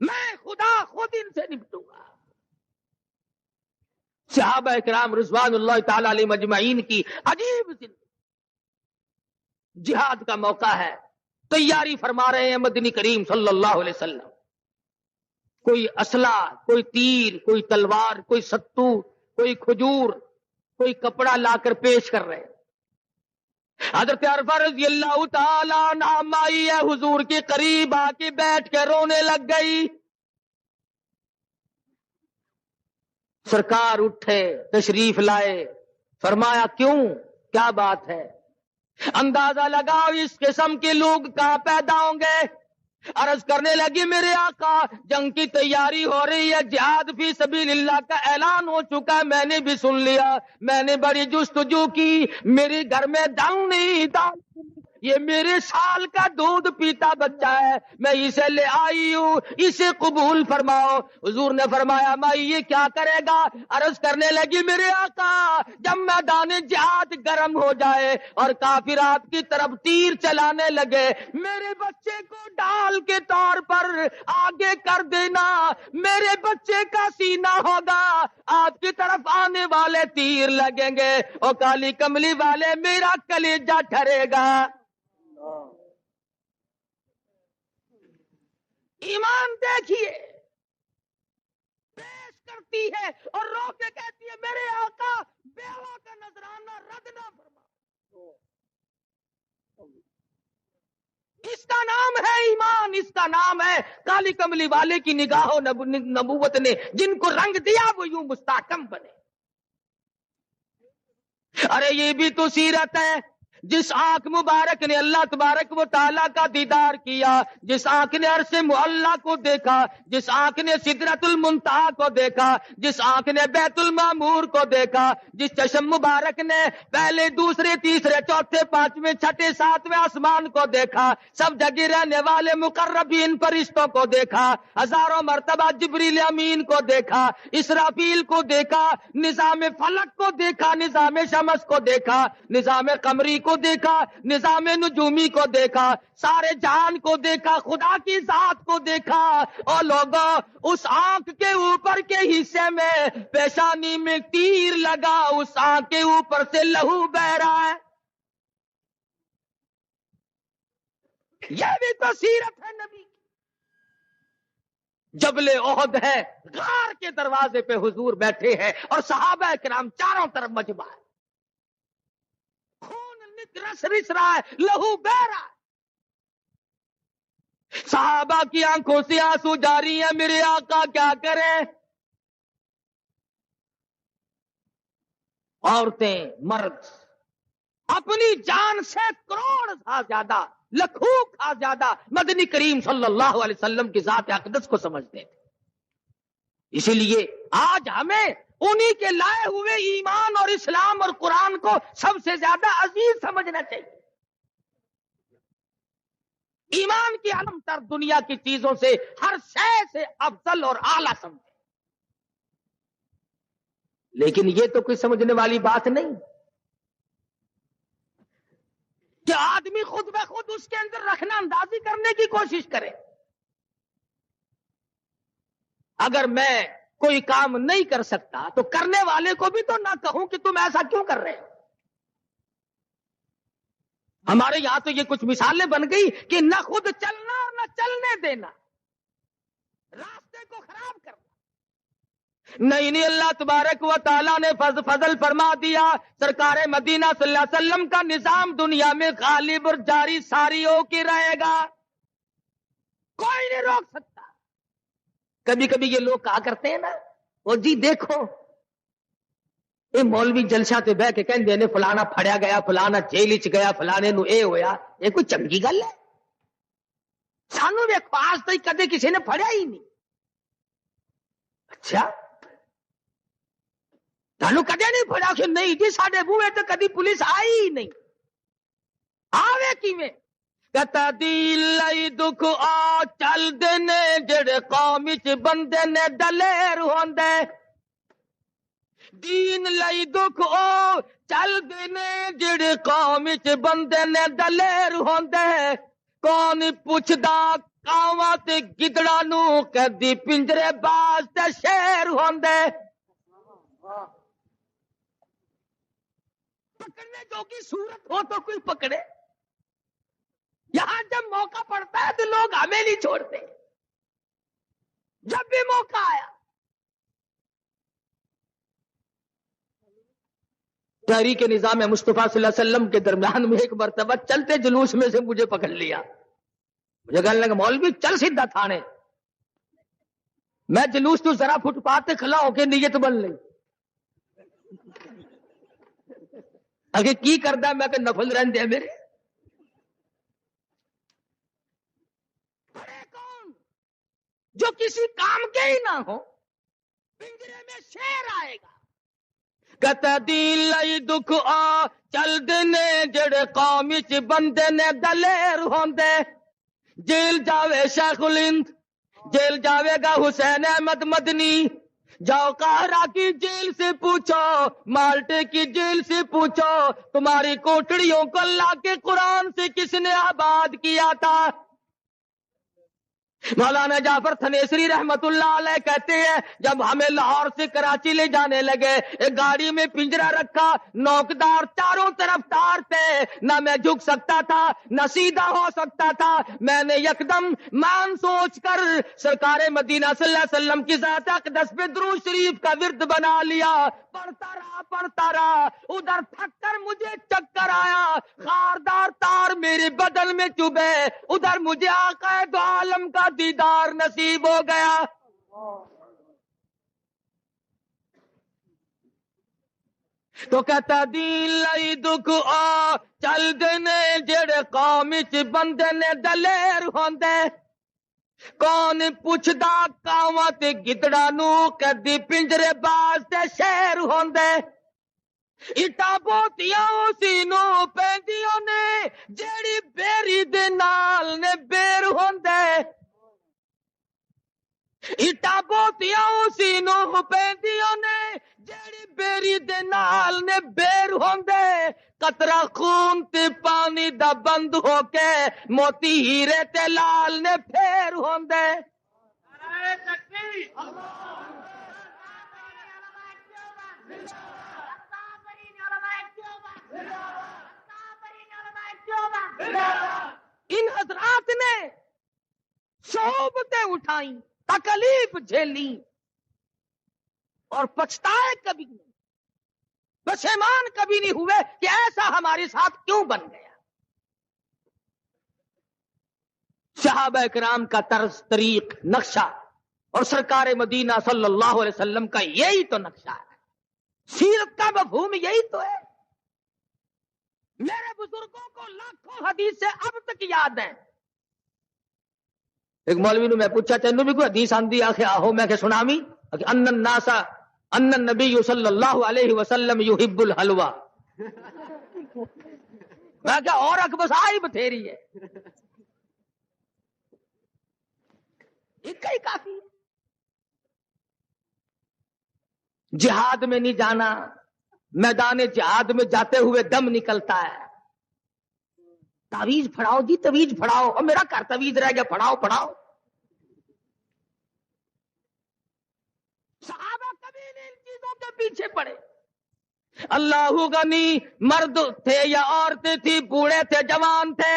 میں خدا خود ان سے نپٹوں گا. صحابہ کرام رضوان اللہ تعالی علیہ مجمعین کی عجیب زندگی. جہاد کا موقع ہے، تیاری فرما رہے ہیں مدنی کریم صلی اللہ علیہ وسلم. کوئی اسلحہ، کوئی تیر، کوئی تلوار، کوئی ستو، کوئی کھجور، کوئی کپڑا لا کر پیش کر رہے. حضرت عرفہ رضی اللہ تعالیٰ عنہا مائی حضور کے قریب آ کے بیٹھ کے رونے لگ گئی. سرکار اٹھے، تشریف لائے، فرمایا کیوں، کیا بات ہے؟ اندازہ لگاؤ اس قسم کے لوگ کہاں پیدا ہوں گے. عرض کرنے لگی میرے آقا جنگ کی تیاری ہو رہی ہے، جہاد فی سبیل اللہ کا اعلان ہو چکا ہے، میں نے بھی سن لیا، میں نے بڑی جستجو کی، میرے گھر میں دال نہیں، دال یہ میرے سال کا دودھ پیتا بچہ ہے، میں اسے لے آئی ہوں، اسے قبول فرماؤ. حضور نے فرمایا مائی یہ کیا کرے گا؟ عرض کرنے لگی میرے آقا جب میدان جہاد گرم ہو جائے اور کافر آپ کی طرف تیر چلانے لگے، میرے بچے کو ڈال کے طور پر آگے کر دینا، میرے بچے کا سینہ ہوگا، آپ کی طرف آنے والے تیر لگیں گے اور کالی کملی والے میرا کلیجہ ٹھرے گا. ایمان دیکھیے، پیش کرتی ہے اور رو کے کہتی ہے میرے آقا بیوہ کا نذرانہ رد نہ فرما. اس کا نام ہے ایمان، اس کا نام ہے کالی کملی والے کی نگاہوں نبوت نے جن کو رنگ دیا وہ یوں مستحکم بنے. ارے یہ بھی تو سیرت ہے. جس آنکھ مبارک نے اللہ تبارک و تعالیٰ کا دیدار کیا، جس آنکھ نے عرش معلیٰ کو دیکھا، جس آنکھ نے سدرۃ المنتہا کو دیکھا، جس آنکھ نے بیت المعمور کو دیکھا، جس چشم مبارک نے پہلے دوسرے تیسرے چوتھے پانچویں چھٹے ساتویں آسمان کو دیکھا، سب جگہ رہنے والے مقربین فرشتوں کو دیکھا، ہزاروں مرتبہ جبریل امین کو دیکھا، اسرافیل کو دیکھا، نظام فلک کو دیکھا، نظام شمس کو دیکھا، نظام قمری کو دیکھا، نظام نجومی کو دیکھا، سارے جہان کو دیکھا، خدا کی ذات کو دیکھا. اور لوگوں اس آنکھ کے اوپر کے حصے میں پیشانی میں تیر لگا، اس آنکھ کے اوپر سے لہو بہ رہا ہے. یہ بھی تو سیرت ہے نبی کی. جبل احد ہے، غار کے دروازے پہ حضور بیٹھے ہیں اور صحابہ کرام چاروں طرف مجمع ہے، رس رس رہا ہے، لہو بہ رہا ہے. صحابہ کی آنکھوں سے آنسو جاری ہیں، میرے آقا کیا کریں؟ عورتیں مرد اپنی جان سے کروڑ سا زیادہ، لاکھوں کا زیادہ مدنی کریم صلی اللہ علیہ وسلم کی ذات اقدس کو سمجھتے تھے. اسی لیے آج ہمیں انہی کے لائے ہوئے ایمان اور اسلام اور قرآن کو سب سے زیادہ عزیز سمجھنا چاہیے. ایمان کی علم تر دنیا کی چیزوں سے ہر شے سے افضل اور اعلیٰ سمجھے. لیکن یہ تو کوئی سمجھنے والی بات نہیں کہ آدمی خود بخود اس کے اندر رکھنا اندازی کرنے کی کوشش کرے. اگر میں کوئی کام نہیں کر سکتا تو کرنے والے کو بھی تو نہ کہوں کہ تم ایسا کیوں کر رہے ہو. ہمارے یہاں تو یہ کچھ مثالیں بن گئی کہ نہ خود چلنا اور نہ چلنے دینا، راستے کو خراب کرنا. نہیں اللہ تبارک و تعالیٰ نے فضل فرما دیا. سرکار مدینہ صلی اللہ علیہ وسلم کا نظام دنیا میں غالب اور جاری ساری ہو کے رہے گا، کوئی نہیں روک سکتا. کبھی کبھی یہ لوگ کہا کرتے ہیں نا، وہ جی دیکھو یہ مولوی جلسہ تے بہ کے کہندے نے فلانا پھڑیا گیا، فلانا جیل وچ گیا، فلانے نو اے ہویا. یہ کوئی چنگی گل ہے؟ سانو ویکھو آج تک کدے کسی نے پھڑیا ہی نہیں. اچھا تانوں کدے نہیں پھڑیا؟ کہ نہیں جی ساڈے بوئے تے کدی پولیس آئی ہی نہیں. آوے کیویں؟ کتا دل لئی دکھ آ چل دے نے جڑے قوم وچ بندے نے دلیر ہوندے. دین لئی دکھ او چل دے نے جڑے قوم وچ بندے نے دلیر ہوندے. کون پوچھدا کاواں تے گدڑاں نو کدی پنجرے باز تے شیر ہوندے. پکڑنے جو کی صورت ہو تو کوئی پکڑے. یہاں جب موقع پڑتا ہے تو لوگ ہمیں نہیں چھوڑتے. جب بھی موقع آیا تحریک نظام مصطفیٰ صلی اللہ علیہ وسلم کے درمیان میں ایک مرتبہ چلتے جلوس میں سے مجھے پکڑ لیا. مجھے کہنے لگا مولوی چل سیدھا تھانے. میں جلوس تو ذرا فٹ پاتھ کھلا ہو کے نیت بن لی. اگے کی کردا میں کہ نفل رہندے میرے. بڑے کون جو کسی کام کے ہی نہ ہو, پنجرے میں شیر آئے گا کہتا دین لئی دکھ آ چل دینے جڑے قوم وچ بندے نے دلیر ہوندے. جیل جاوے شیخ الہند, جیل جاوے گا حسین احمد مدنی, جاؤ قاہرہ کی جیل سے پوچھو, مالٹے کی جیل سے پوچھو, تمہاری کوٹڑیوں کو اللہ کے قرآن سے کس نے آباد کیا تھا. مولانا جعفر تھنیسری رحمت اللہ علیہ کہتے ہیں جب ہمیں لاہور سے کراچی لے جانے لگے, ایک گاڑی میں پنجرا رکھا, نوکدار چاروں طرف تار تھے, نہ میں جھک سکتا تھا نہ سیدھا ہو سکتا تھا. میں نے یکدم مان سوچ کر سرکار مدینہ صلی اللہ علیہ وسلم کی ذات اقدس پہ درود شریف کا ورد بنا لیا. پڑھتا رہا, ادھر تھک کر مجھے چکر آیا, خاردار تار میرے بدن میں چبھے, ادھر مجھے آقا دو عالم کا دیدار نصیب ہو گیا. تو کہتا دین لئی دکھ آ چل دینے جڑے قوم وچ بندے نے دلیر ہوندے. کون پوچھدا کاواں تے گدڑاں نو کدی پنجرے باز تے شیر ہوندے. اٹا بوتیاں اسی نو پیندیاں نے جیڑی بیری دے نال نے بیر ہوندے. اٹا بوتیاں اسی نو پیندیاں نے جیڑی بیری دے نال نے بیر ہوندے. قطرہ خون تے پانی دا بند ہو کے موتی ہیرے تے لال نے پھیر ہوندے. ان حضرات نے صحبتیں اٹھائیں, تکلیف جھیلی اور پچھتائے کبھی نہیں, پشیمان کبھی نہیں ہوئے کہ ایسا ہمارے ساتھ کیوں بن گیا. صحابہ کرام کا طرز طریق نقشہ اور سرکار مدینہ صلی اللہ علیہ وسلم کا یہی تو نقشہ ہے. سیرت کا مفہوم یہی تو ہے. میرے بزرگوں کو لاکھوں حدیث سے اب تک یاد ہیں. ایک مولوی نے میں پوچھا تینوں بھی کوئی حدیث آندی آخر آہو, میں کہ سنامی ان الناس ان النبی صلی اللہ علیہ وسلم یحب الحلوہ. میں کہ اور اکبس آئی بتھیری ہے, ایک ہی کافی ہے. جہاد میں نہیں جانا, میدان جہاد میں جاتے ہوئے دم نکلتا ہے. تعویذ پھڑاؤ جی, تعویذ پھڑاؤ, اور میرا گھر تعویذ رہ گیا, پڑھاؤ. صحابہ کبھی نہیں ان چیزوں کے پیچھے پڑے. اللہ غنی, مرد تھے یا عورتیں تھی, بوڑھے تھے جوان تھے.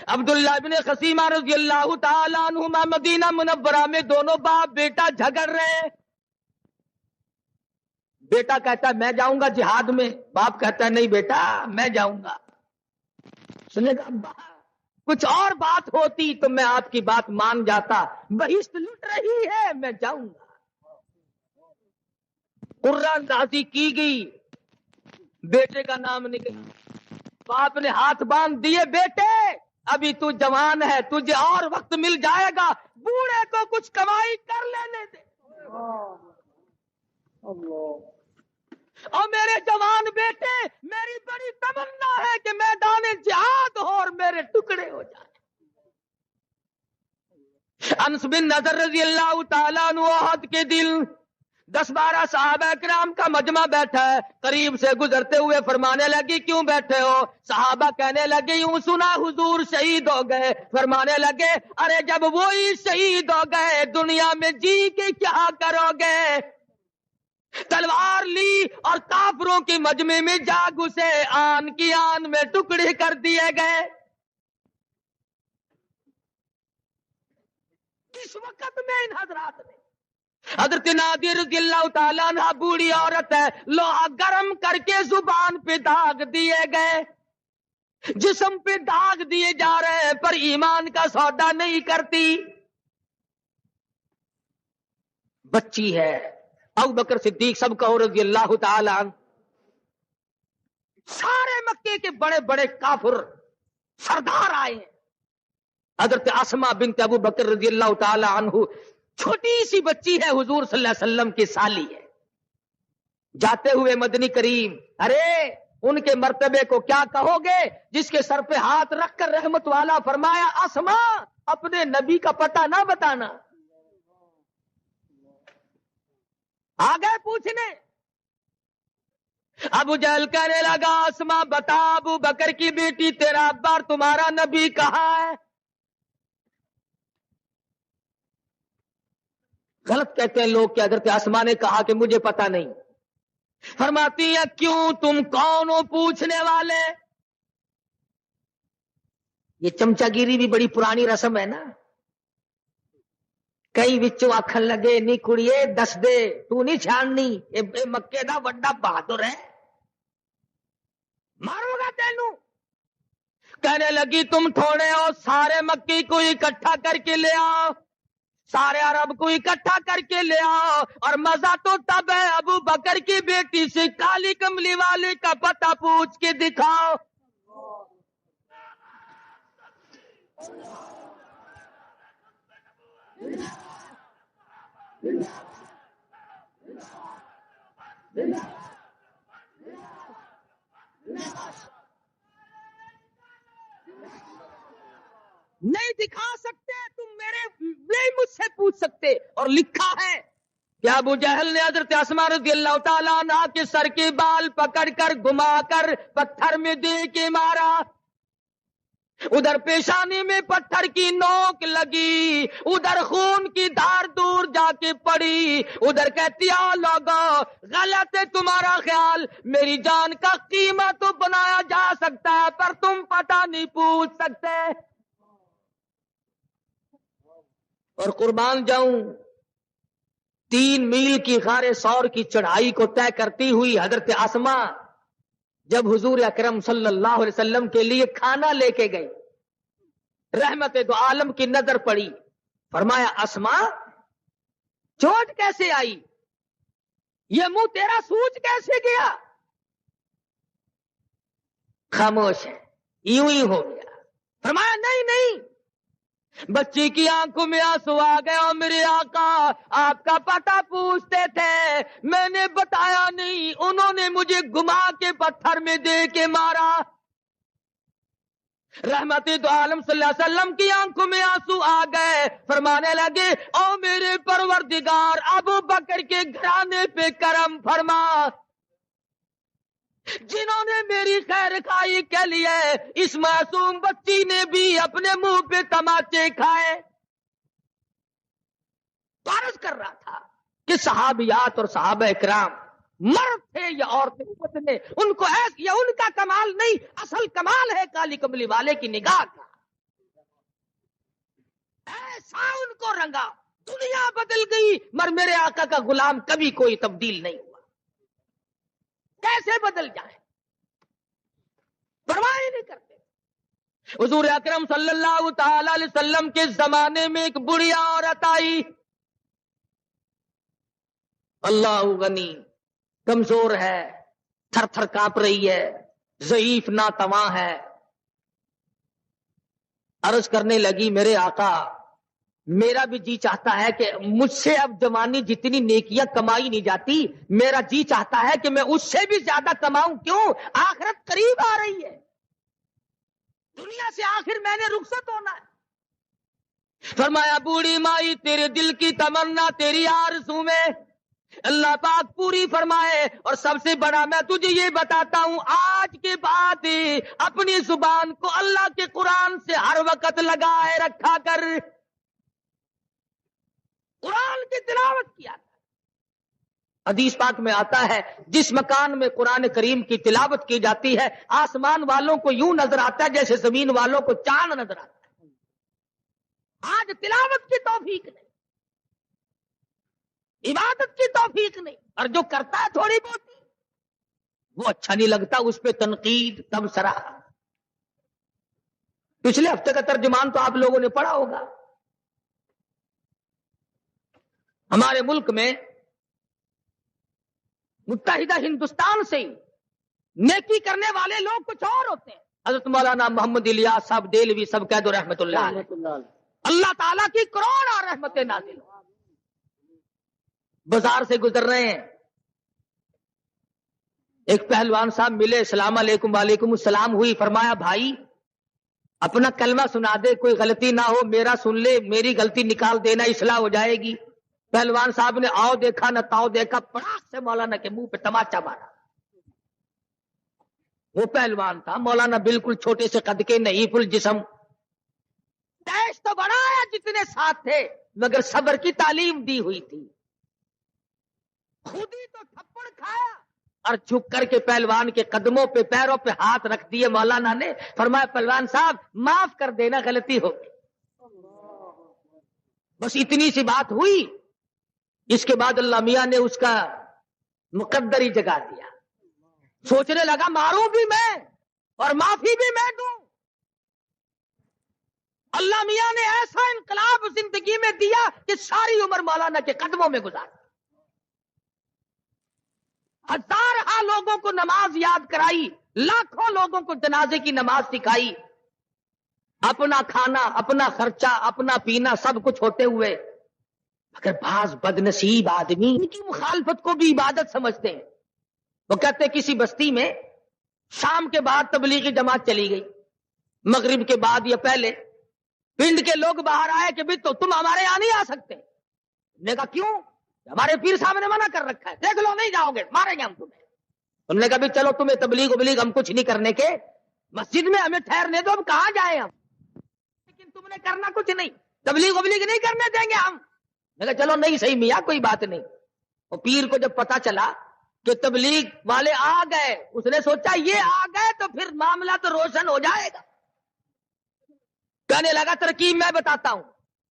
عبداللہ بن خسیمہ رضی اللہ تعالیٰ عنہما مدینہ منورہ میں دونوں باپ بیٹا جھگڑ رہے. بیٹا کہتا ہے میں جاؤں گا جہاد میں, باپ کہتا ہے نہیں بیٹا میں جاؤں گا. سنے گا ابا کچھ اور بات ہوتی تو میں آپ کی بات مان جاتا, بہشت لٹ رہی ہے میں جاؤں گا. قرآن اندازی کی گئی, بیٹے کا نام نکلا. باپ نے ہاتھ باندھ دیے, بیٹے ابھی تو جوان ہے, تجھے اور وقت مل جائے گا, بوڑھے کو کچھ کمائی کر لینے دے. اور میرے جوان بیٹے, میری بڑی تمنا ہے کہ میدان جہاد ہو اور میرے ٹکڑے ہو جائیں. انس بن نضر رضی اللہ تعالیٰ عنہ احد کے دل 10-12 صحابہ کرام کا مجمع بیٹھا ہے, قریب سے گزرتے ہوئے فرمانے لگی کیوں بیٹھے ہو؟ صحابہ کہنے لگے یوں سنا حضور شہید ہو گئے. فرمانے لگے ارے جب وہی شہید ہو گئے دنیا میں جی کے کیا کرو گے؟ تلوار لی اور کافروں کے مجمع میں جا گھسے, آن کی آن میں ٹکڑے کر دیے گئے. کس وقت میں ان حضرات نے حضرت نادر رضی اللہ تعالیٰ عنہ بوڑھی عورت ہے، لوہا گرم کر کے زبان پہ داغ دیے گئے، جسم پہ داغ دیے جا رہے ہیں، پر ایمان کا سودا نہیں کرتی، بچی ہے۔ ابو بکر صدیق سب کہو رضی اللہ تعالیٰ عنہ، سارے مکے کے بڑے بڑے کافر سردار آئے ہیں، حضرت اسماء بنت ابو بکر رضی اللہ تعالی عنہ چھوٹی سی بچی ہے، حضور صلی اللہ علیہ وسلم کی سالی ہے۔ جاتے ہوئے مدنی کریم، ارے ان کے مرتبے کو کیا کہو گے؟ جس کے سر پہ ہاتھ رکھ کر رحمت والا فرمایا، اسماء اپنے نبی کا پتہ نہ بتانا۔ آگے پوچھنے، ابو جہل کہنے لگا، اسماء بتا ابو بکر کی بیٹی، تیرا ابا اور تمہارا نبی کہاں ہے؟ غلط کہتے ہیں لوگ کہ حضرت اسماء نے کہا کہ مجھے پتا نہیں۔ فرماتی ہے، کیوں تم کون ہو پوچھنے والے؟ یہ چمچا گیری بھی بڑی پرانی رسم ہے نا، کئی وچوں آکھن لگے، نی کڑیے دس دے تو نہیں چھاننی، اے مکے دا وڈا بہادر ہے، مارو گا تینو۔ کہنے لگی تم تھوڑے ہو، سارے مکی کو اکٹھا کر کے لے آؤ، سارے عرب کو اکٹھا کر کے لے آؤ، اور مزہ تو تب ہے ابو بکر کی بیٹی سے کالی کملی والے کا پتہ پوچھ کے دکھاؤ۔ نہیں دکھا سکتے تم، میرے نہیں مجھ سے پوچھ سکتے۔ اور لکھا ہے کہ ابو جہل نے حضرت اسماء رضی اللہ تعالیٰ عنہ کے سر کے بال پکڑ کر گھما کر پتھر میں دے کے مارا، ادھر پیشانی میں پتھر کی نوک لگی، ادھر خون کی دھار دور جا کے پڑی، ادھر کہتی آ لوگو غلط ہے تمہارا خیال، میری جان کا قیمت تو بنایا جا سکتا ہے پر تم پتہ نہیں پوچھ سکتے۔ اور قربان جاؤں، 3 میل کی غار ثور کی چڑھائی کو طے کرتی ہوئی حضرت اسماء جب حضور اکرم صلی اللہ علیہ وسلم کے لیے کھانا لے کے گئی، رحمت دو عالم کی نظر پڑی، فرمایا اسماء چوٹ کیسے آئی؟ یہ منہ تیرا سوج کیسے گیا؟ خاموش ہے، یوں ہی ہو گیا۔ فرمایا نہیں نہیں، بچی کی آنکھوں میں آنسو آ گئے، اور میرے آقا آپ کا پتہ پوچھتے تھے، میں نے بتایا نہیں، انہوں نے مجھے گھما کے پتھر میں دے کے مارا۔ رحمت دو عالم صلی اللہ علیہ وسلم کی آنکھوں میں آنسو آ گئے، فرمانے لگے، او میرے پروردگار ابو بکر کے گھرانے پہ کرم فرما، جنہوں نے میری خیر خواہی کے لیے اس معصوم بچی نے بھی اپنے منہ پہ تماچے کھائے۔ تو عرض کر رہا تھا کہ صحابیات اور صحابہ اکرام مرد تھے یا عورتیں بدلے، ان کو یا ان کا کمال نہیں، اصل کمال ہے کالی کملی والے کی نگاہ کا، ایسا ان کو رنگا، دنیا بدل گئی مگر میرے آقا کا غلام کبھی کوئی تبدیل نہیں ہوا۔ کیسے بدل جائے پرواہ نہیں کرتے۔ حضور اکرم صلی اللہ تعالی علیہ وسلم کے زمانے میں ایک بڑھیا عورت آئی، اللہ غنی، کمزور ہے، تھر تھر کانپ رہی ہے، ضعیف ناتواں ہے، عرض کرنے لگی میرے آقا میرا بھی جی چاہتا ہے کہ مجھ سے اب جوانی جتنی نیکیاں کمائی نہیں جاتی، میرا جی چاہتا ہے کہ میں اس سے بھی زیادہ کماؤں، کیوں؟ آخرت قریب آ رہی ہے، دنیا سے آخر میں نے رخصت ہونا ہے۔ فرمایا بوڑھی مائی تیرے دل کی تمنا تیری آرزو میں اللہ پاک پوری فرمائے، اور سب سے بڑا میں تجھے یہ بتاتا ہوں، آج کے بعد اپنی زبان کو اللہ کے قرآن سے ہر وقت لگائے رکھا کر، قرآن کی تلاوت کیا۔ حدیث پاک میں آتا ہے جس مکان میں قرآن کریم کی تلاوت کی جاتی ہے آسمان والوں کو یوں نظر آتا ہے جیسے زمین والوں کو چاند نظر آتا ہے۔ آج تلاوت کی توفیق نہیں، عبادت کی توفیق نہیں، اور جو کرتا ہے تھوڑی بہت وہ اچھا نہیں لگتا، اس پہ تنقید تبصرہ۔ پچھلے ہفتے کا ترجمان تو آپ لوگوں نے پڑھا ہوگا، ہمارے ملک میں متحدہ ہندوستان سے نیکی کرنے والے لوگ کچھ اور ہوتے ہیں۔ حضرت مولانا محمد الیاس صاحب دیلوی سب کہہ دو رحمت اللہ علیہ، اللہ تعالیٰ کی کروڑ اور رحمت نازل، بازار سے گزر رہے ہیں، ایک پہلوان صاحب ملے، السلام علیکم، وعلیکم السلام ہوئی، فرمایا بھائی اپنا کلمہ سنا دے، کوئی غلطی نہ ہو، میرا سن لے، میری غلطی نکال دینا، اصلاح ہو جائے گی۔ پہلوان صاحب نے آؤ دیکھا نہ تاؤ دیکھا، پڑاس سے مولانا کے منہ پہ تماچا مارا۔ وہ پہلوان تھا، مولانا بالکل چھوٹے سے قد کے، نحیف الجسم، تیش تو بڑا ہے جتنے ساتھ تھے، مگر صبر کی تعلیم دی ہوئی تھی، خود ہی تو تھپڑ کھایا اور جھک کر کے پہلوان کے قدموں پہ پیروں پہ ہاتھ رکھ دیے۔ مولانا نے فرمایا پہلوان صاحب معاف کر دینا، غلطی ہو گئی۔ بس اتنی سی بات ہوئی، اس کے بعد اللہ میاں نے اس کا مقدر ہی جگا دیا، سوچنے لگا ماروں بھی میں اور معافی بھی میں دوں۔ اللہ میاں نے ایسا انقلاب زندگی میں دیا کہ ساری عمر مولانا کے قدموں میں گزار، ہزارہ لوگوں کو نماز یاد کرائی، لاکھوں لوگوں کو جنازے کی نماز سکھائی، اپنا کھانا، اپنا خرچہ، اپنا پینا سب کچھ ہوتے ہوئے، مگر بعض بدنصیب آدمی ان کی مخالفت کو بھی عبادت سمجھتے ہیں۔ وہ کہتے کسی بستی میں شام کے بعد تبلیغی جماعت چلی گئی، مغرب کے بعد یا پہلے پنڈ کے لوگ باہر آئے کہ بھی تو تم ہمارے یہاں نہیں آ سکتے۔ نے کہا کیوں؟ ہمارے پیر صاحب نے منع کر رکھا ہے، دیکھ لو نہیں جاؤ گے ماریں گے ہم تمہیں۔ انہوں نے کہا بھی چلو تمہیں تبلیغ ہم کچھ نہیں کرنے کے، مسجد میں ہمیں ٹھہرنے دو، ہم کہاں جائیں ہم، لیکن تم نے کرنا کچھ نہیں، تبلیغ نہیں کرنے دیں گے ہم۔ میں کہا چلو نہیں صحیح میاں کوئی بات نہیں۔ اور پیر کو جب پتا چلا کہ تبلیغ والے آ گئے، اس نے سوچا یہ آ گئے تو پھر معاملہ تو روشن ہو جائے گا، کہنے لگا ترکیب میں بتاتا ہوں،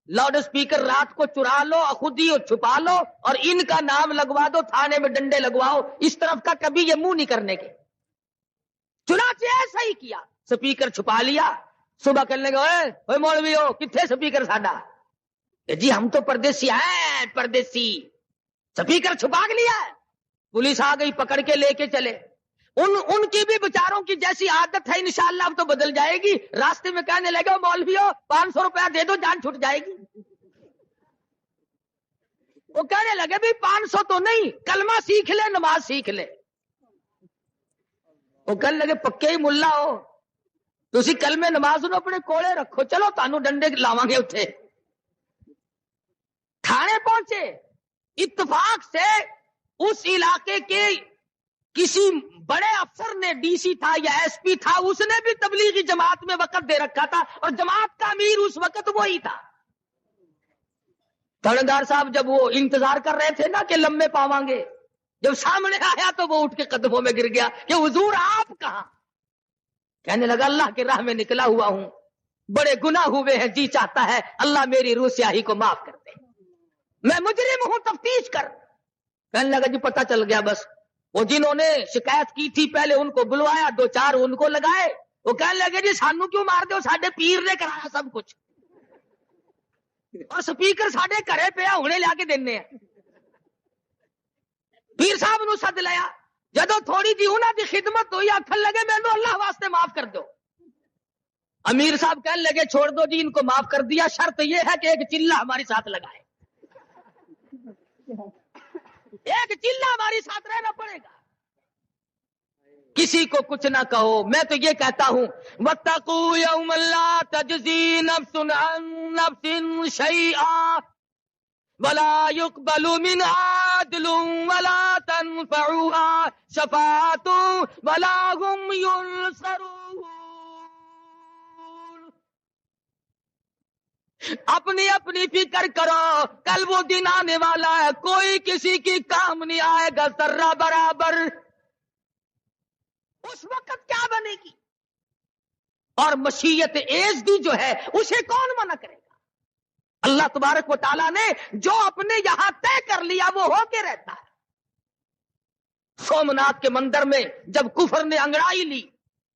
لاؤڈ اسپیکر رات کو چرا لو، خود ہی چھپا لو، اور ان کا نام لگوا دو، تھانے میں ڈنڈے لگواؤ، اس طرف کا کبھی یہ منہ نہیں کرنے کے۔ چنانچہ ایسا ہی کیا، سپیکر چھپا لیا، صبح کرنے لگا اوے مولوی ہو کتنے سپیکر ساڈا، جی ہم تو پردیسی ہیں، پردیسی، سپیکر چھپا کے لیا ہے۔ پولیس آ گئی، پکڑ کے لے کے چلے، ان کی بھی بیچاروں کی جیسی عادت ہے انشاءاللہ اب تو بدل جائے گی، راستے میں کہنے لگے مولویو 500 روپیہ دے دو جان چھٹ جائے گی۔ وہ کہنے لگے بھی 500 تو نہیں، کلمہ سیکھ لے، نماز سیکھ لے۔ وہ کہنے لگے پکے ہی ملا ہو تسی کلمے نماز نو اپنے کولے رکھو، چلو تانوں ڈنڈے لاواں گے اتھے۔ تھانے پہنچے، اتفاق سے اس علاقے کے کسی بڑے افسر نے، ڈی سی تھا یا ایس پی تھا، اس نے بھی تبلیغی جماعت میں وقت دے رکھا تھا، اور جماعت کا امیر اس وقت وہی تھا۔ تھانے صاحب جب وہ انتظار کر رہے تھے نا کہ لمبے پاواں گے، جب سامنے آیا تو وہ اٹھ کے قدموں میں گر گیا کہ حضور آپ کہاں؟ کہنے لگا اللہ کی راہ میں نکلا ہوا ہوں، بڑے گناہ ہوئے ہیں، جی چاہتا ہے اللہ میری روح سیاہی کو معاف کر دے، میں مجرم ہوں، تفتیش کر۔ کہنے لگا جی پتہ چل گیا، بس وہ جنہوں نے شکایت کی تھی پہلے ان کو بلوایا، 2-4 ان کو لگائے۔ وہ کہنے لگے جی سانو کیوں مار دو، ساڈے پیر نے کرایا سب کچھ، اور سپیکر ساڈے گھرے پیا ہونے لیا کے دینے ہیں۔ پیر صاحب نو سد لیا، جدو تھوڑی جی انہاں دی خدمت ہوئی، آکھن لگے مینوں اللہ واسطے معاف کر دو۔ امیر صاحب کہنے لگے چھوڑ دو جی ان کو معاف کر دیا، شرط یہ ہے کہ ایک چلہ ہمارے ساتھ لگائے، ایک چلہ ہمارے ساتھ رہنا پڑے گا، کسی کو کچھ نہ کہو۔ میں تو یہ کہتا ہوں واتقوا یوما لا تجزی نفس عن نفس شیئا ولا يقبل منها عدل ولا تنفعها شفاعة ولا هم ينصرون۔ اپنی اپنی فکر کرو، کل وہ دن آنے والا ہے، کوئی کسی کی کام نہیں آئے گا ذرہ برابر۔ اس وقت کیا بنے گی؟ اور مشیت ایزدی جو ہے اسے کون منع کرے گا؟ اللہ تبارک و تعالیٰ نے جو اپنے یہاں طے کر لیا وہ ہو کے رہتا ہے۔ سومنات کے مندر میں جب کفر نے انگڑائی لی،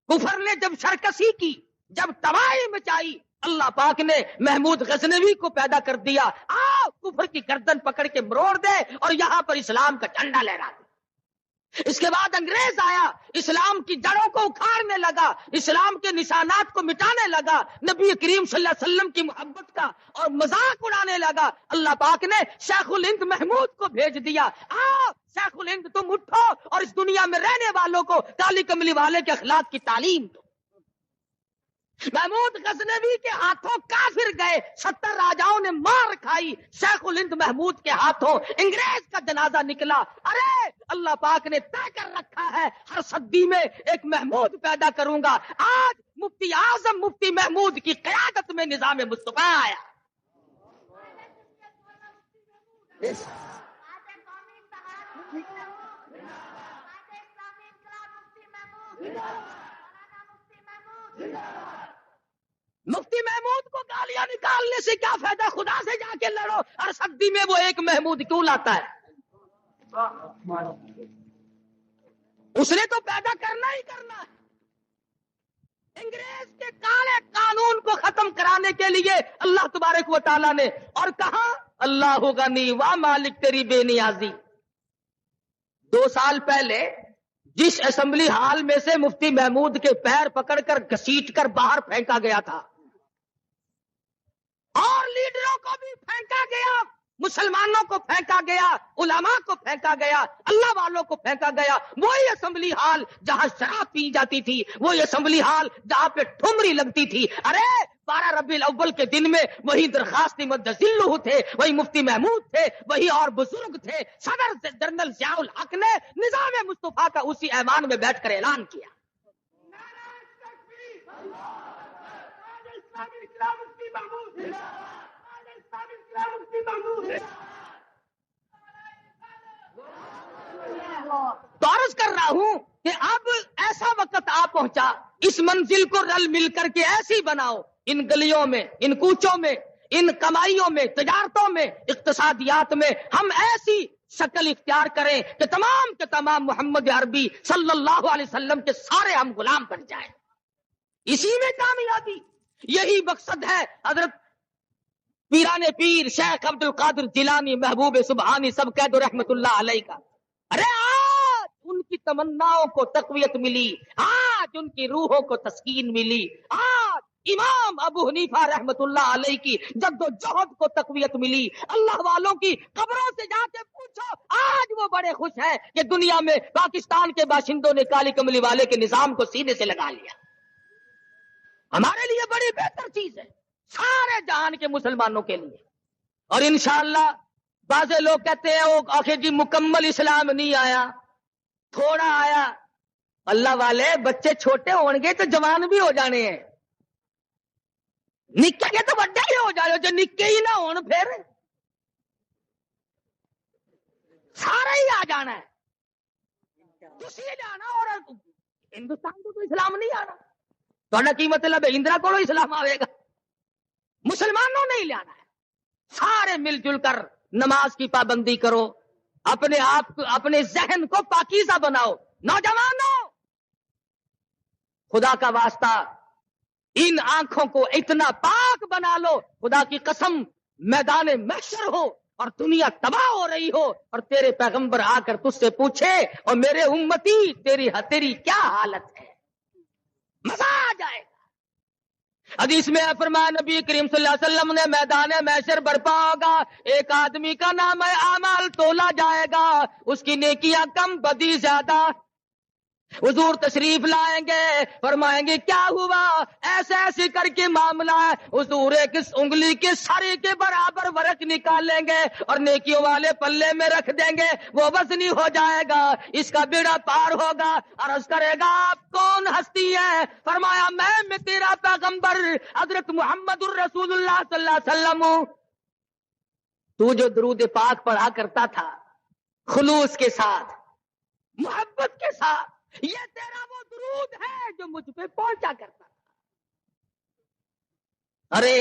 کفر نے جب سرکشی کی، جب تباہی مچائی، اللہ پاک نے محمود غزنوی کو پیدا کر دیا، آؤ کفر کی گردن پکڑ کے مروڑ دے اور یہاں پر اسلام کا جھنڈا لہرا دے۔ اس کے بعد انگریز آیا، اسلام کی جڑوں کو اکھاڑنے لگا، اسلام کے نشانات کو مٹانے لگا، نبی کریم صلی اللہ علیہ وسلم کی محبت کا اور مذاق اڑانے لگا۔ اللہ پاک نے شیخ الہند محمود کو بھیج دیا، آؤ شیخ الہند تم اٹھو اور اس دنیا میں رہنے والوں کو کالی کملی والے کے اخلاق کی تعلیم دو۔ محمود غزنوی کے ہاتھوں کافر گئے، 70 راجاؤں نے مار کھائی، شیخ الہند محمود کے ہاتھوں انگریز کا جنازہ نکلا۔ ارے اللہ پاک نے طے کر رکھا ہے ہر صدی میں ایک محمود پیدا کروں گا۔ آج مفتی اعظم مفتی محمود کی قیادت میں نظام مصطفیٰ آیا۔ مفتی محمود کو گالیاں نکالنے سے کیا فائدہ، خدا سے جا کے لڑو، ہر صدی میں وہ ایک محمود کیوں لاتا ہے؟ اس نے تو پیدا کرنا ہی کرنا ہے۔ انگریز کے کالے قانون کو ختم کرانے کے لیے اللہ تبارک و تعالیٰ نے، اور کہا اللہ غنی و مالک تیری بے نیازی۔ 2 سال پہلے جس اسمبلی ہال میں سے مفتی محمود کے پیر پکڑ کر گھسیٹ کر باہر پھینکا گیا تھا، اور لیڈروں کو بھی پھینکا گیا، مسلمانوں کو پھینکا گیا، علماء کو پھینکا گیا، اللہ والوں کو پھینکا گیا، وہی اسمبلی ہال جہاں شراب پی جاتی تھی، وہی اسمبلی ہال جہاں پہ ٹھمری لگتی تھی۔ ارے 12 ربیع الاول کے دن میں وہی درخواست مدذلہ تھے، وہی مفتی محمود تھے، وہی اور بزرگ تھے۔ صدر جنرل ضیاء الحق نے نظام مصطفیٰ کا اسی ایوان میں بیٹھ کر اعلان کیا۔ تو عرض کر رہا ہوں کہ اب ایسا وقت آ پہنچا، اس منزل کو رل مل کر کے ایسی بناؤ، ان گلیوں میں، ان کوچوں میں، ان کمائیوں میں، تجارتوں میں، اقتصادیات میں ہم ایسی شکل اختیار کریں کہ تمام کے تمام محمد عربی صلی اللہ علیہ وسلم کے سارے ہم غلام بن جائیں۔ اسی میں کامیابی، یہی مقصد ہے حضرت پیران پیر شیخ عبد القادر جیلانی محبوب سبحانی سب قید رحمت اللہ علیہ کا۔ ارے آج ان کی تمناؤں کو تقویت ملی، آج ان کی روحوں کو تسکین ملی، آج امام ابو حنیفہ رحمت اللہ علیہ کی جد و جہد کو تقویت ملی۔ اللہ والوں کی قبروں سے جا کے پوچھو، آج وہ بڑے خوش ہیں کہ دنیا میں پاکستان کے باشندوں نے کالی کملی والے کے نظام کو سینے سے لگا لیا۔ ہمارے لیے بڑی بہتر چیز ہے، سارے جہان کے مسلمانوں کے لیے۔ اور انشاءاللہ بعض لوگ کہتے ہیں وہ آخر جی مکمل اسلام نہیں آیا، تھوڑا آیا۔ اللہ والے بچے چھوٹے ہون گے تو جوان بھی ہو جانے ہیں، نکے گے تو بڑے ہی ہو جانے، جو نکے ہی نہ ہون پھر سارا ہی آ جانا ہے۔ تسی جانا، اور ہندوستان کو تو اسلام نہیں آنا، تو کی مطلب ہے اندرا کو اسلام آئے گا؟ مسلمانوں نہیں لانا ہے۔ سارے مل جل کر نماز کی پابندی کرو، اپنے آپ کو، اپنے ذہن کو پاکیزہ بناؤ۔ نوجوانوں خدا کا واسطہ ان آنکھوں کو اتنا پاک بنا لو، خدا کی قسم میدان محشر ہو اور دنیا تباہ ہو رہی ہو اور تیرے پیغمبر آ کر تجھ سے پوچھے اور میرے امتی تیری کیا حالت ہے، مزہ آ جائے گا۔ حدیث میں فرمایا نبی کریم صلی اللہ علیہ وسلم نے میدان محشر برپا ہوگا، ایک آدمی کا نام ہے اعمال تولا جائے گا، اس کی نیکیاں کم بدی زیادہ۔ حضور تشریف لائیں گے، فرمائیں گے کیا ہوا، ایسے ایسے کر کے معاملہ ہے۔ حضور ایک انگلی کے ساری کے برابر ورق نکالیں گے اور نیکیوں والے پلے میں رکھ دیں گے، وہ وزنی ہو جائے گا، اس کا بیڑا پار ہوگا۔ عرض کرے گا آپ کون ہستی ہے؟ فرمایا میں تیرا پیغمبر حضرت محمد الرسول اللہ صلی اللہ علیہ وسلم ہوں۔ تو جو درود پاک پڑھا کرتا تھا خلوص کے ساتھ، محبت کے ساتھ، یہ تیرا وہ درود ہے جو مجھ پہ پہنچا کرتا تھا۔ ارے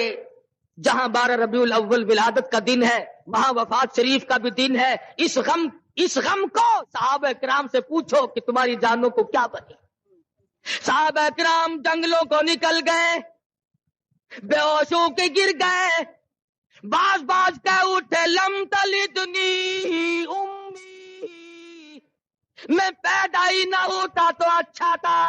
جہاں 12 ربیع الاول ولادت کا دن ہے وہاں وفات شریف کا بھی دن ہے. اس غم کو صحابہ کرام سے پوچھو کہ تمہاری جانوں کو کیا بنی. صحابہ کرام جنگلوں کو نکل گئے, بے ہوشوں کے گر گئے, باز باز کا اٹھے لم تلدنی امی, میں پیدا ہی نہ ہوتا تو اچھا تھا.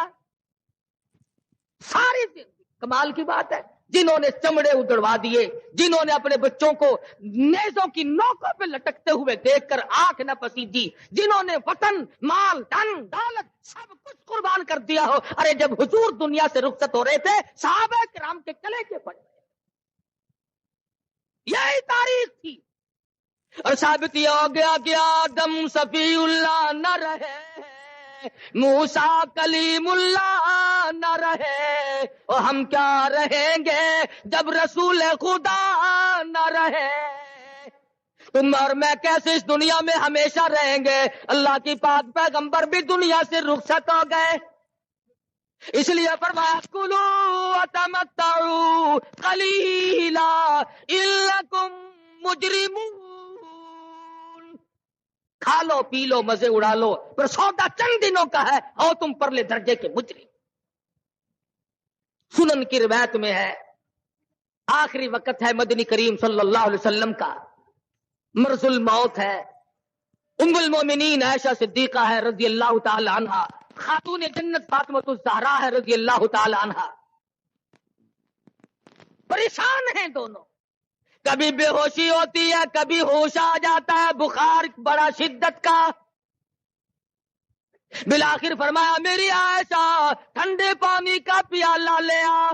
ساری زندگی کمال کی بات ہے. جنہوں نے چمڑے اجڑوا دیے, جنہوں نے اپنے بچوں کو نیزوں کی نوکوں پہ لٹکتے ہوئے دیکھ کر آنکھ نہ پسیجی, جنہوں نے وطن, مال, دھن, دولت سب کچھ قربان کر دیا ہو. ارے جب حضور دنیا سے رخصت ہو رہے تھے صحابہ کرام کے کلے کے پڑے, یہی تاریخ تھی. اور ثابت یہ ہو گیا کہ آدم صفی اللہ نہ رہے, موسیٰ کلیم اللہ نہ رہے, اور ہم کیا رہیں گے جب رسول خدا نہ رہے. تم اور میں کیسے اس دنیا میں ہمیشہ رہیں گے؟ اللہ کی پاک پیغمبر بھی دنیا سے رخصت ہو گئے. اس لیے فرمایا کلوا وتمتعوا قلیلا انکم مجرمون, کھا لو پی لو مزے اڑا لو, پر سودا چند دنوں کا ہے اور تم پرلے درجے کے مجرم. سنن کی روایت میں ہے آخری وقت ہے مدنی کریم صلی اللہ علیہ وسلم کا, مرض الموت ہے. ام المومنین عائشہ صدیقہ ہے رضی اللہ تعالی عنہا, خاتون جنت فاطمہ الزہرا ہے رضی اللہ تعالی عنہا. پریشان ہیں دونوں, کبھی بے ہوشی ہوتی ہے, کبھی ہوش آ جاتا ہے, بخار بڑا شدت کا. بالآخر فرمایا میری عائشہ ٹھنڈے پانی کا پیالہ لے آ.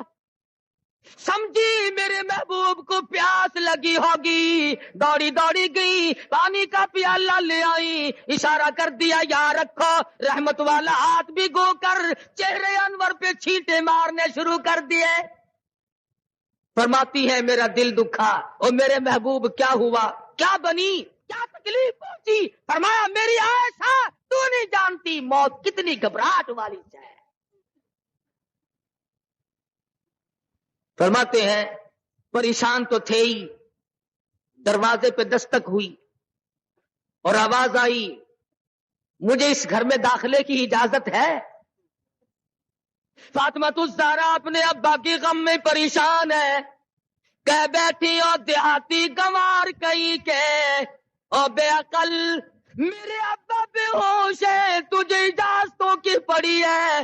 سمجھی میرے محبوب کو پیاس لگی ہوگی, دوڑی دوڑی گئی, پانی کا پیالہ لے آئی, اشارہ کر دیا یا رکھو, رحمت والا ہاتھ بھی گو کر چہرے انور پہ چھینٹے مارنے شروع کر دیے. فرماتی ہے میرا دل دکھا, اور میرے محبوب کیا ہوا, کیا بنی, کیا تکلیف پہنچی؟ فرمایا میری عائشہ تو نہیں جانتی موت کتنی گھبراہٹ والی ہے. فرماتے ہیں پریشان تو تھے ہی, دروازے پہ دستک ہوئی اور آواز آئی مجھے اس گھر میں داخلے کی اجازت ہے؟ فاطمہ الزہرا اپنے ابا کی غم میں پریشان ہے, کہہ بیٹھی اور دیہاتی گنوار کہیں کے اور بے عقل, میرے ابا بے ہوش ہے, تجھے اجازتوں کی پڑی ہے.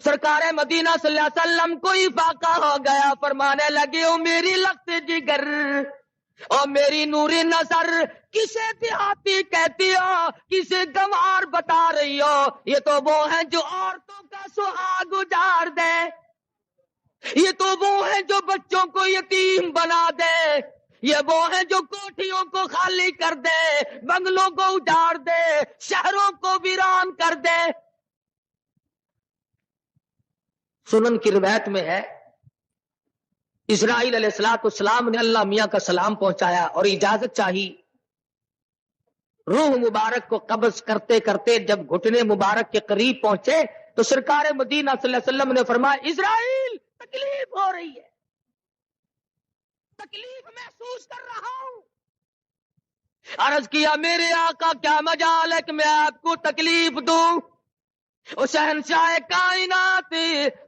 سرکار مدینہ صلی اللہ علیہ وسلم کو افاقہ ہو گیا, فرمانے لگے او میری لخت جگر اور میری نوری نظر, کسے دیہاتی کہتی ہو, کسے گنوار بتا رہی ہو؟ یہ تو وہ ہیں جو عورتوں کا سہاگ اجاڑ دے, یہ تو وہ ہیں جو بچوں کو یتیم بنا دے, یہ وہ ہیں جو کوٹھیوں کو خالی کر دے, بنگلوں کو اجاڑ دے, شہروں کو ویران کر دے. سنن کی روایت میں ہے اسرائیل علیہ السلام نے اللہ میاں کا سلام پہنچایا اور اجازت چاہی. روح مبارک کو قبض کرتے کرتے جب گھٹنے مبارک کے قریب پہنچے تو سرکار مدینہ صلی اللہ علیہ وسلم نے فرمایا اسرائیل تکلیف ہو رہی ہے, تکلیف محسوس کر رہا ہوں. عرض کیا میرے آقا کیا مجال ہے کہ میں آپ کو تکلیف دوں؟ شہنشاہ کائنات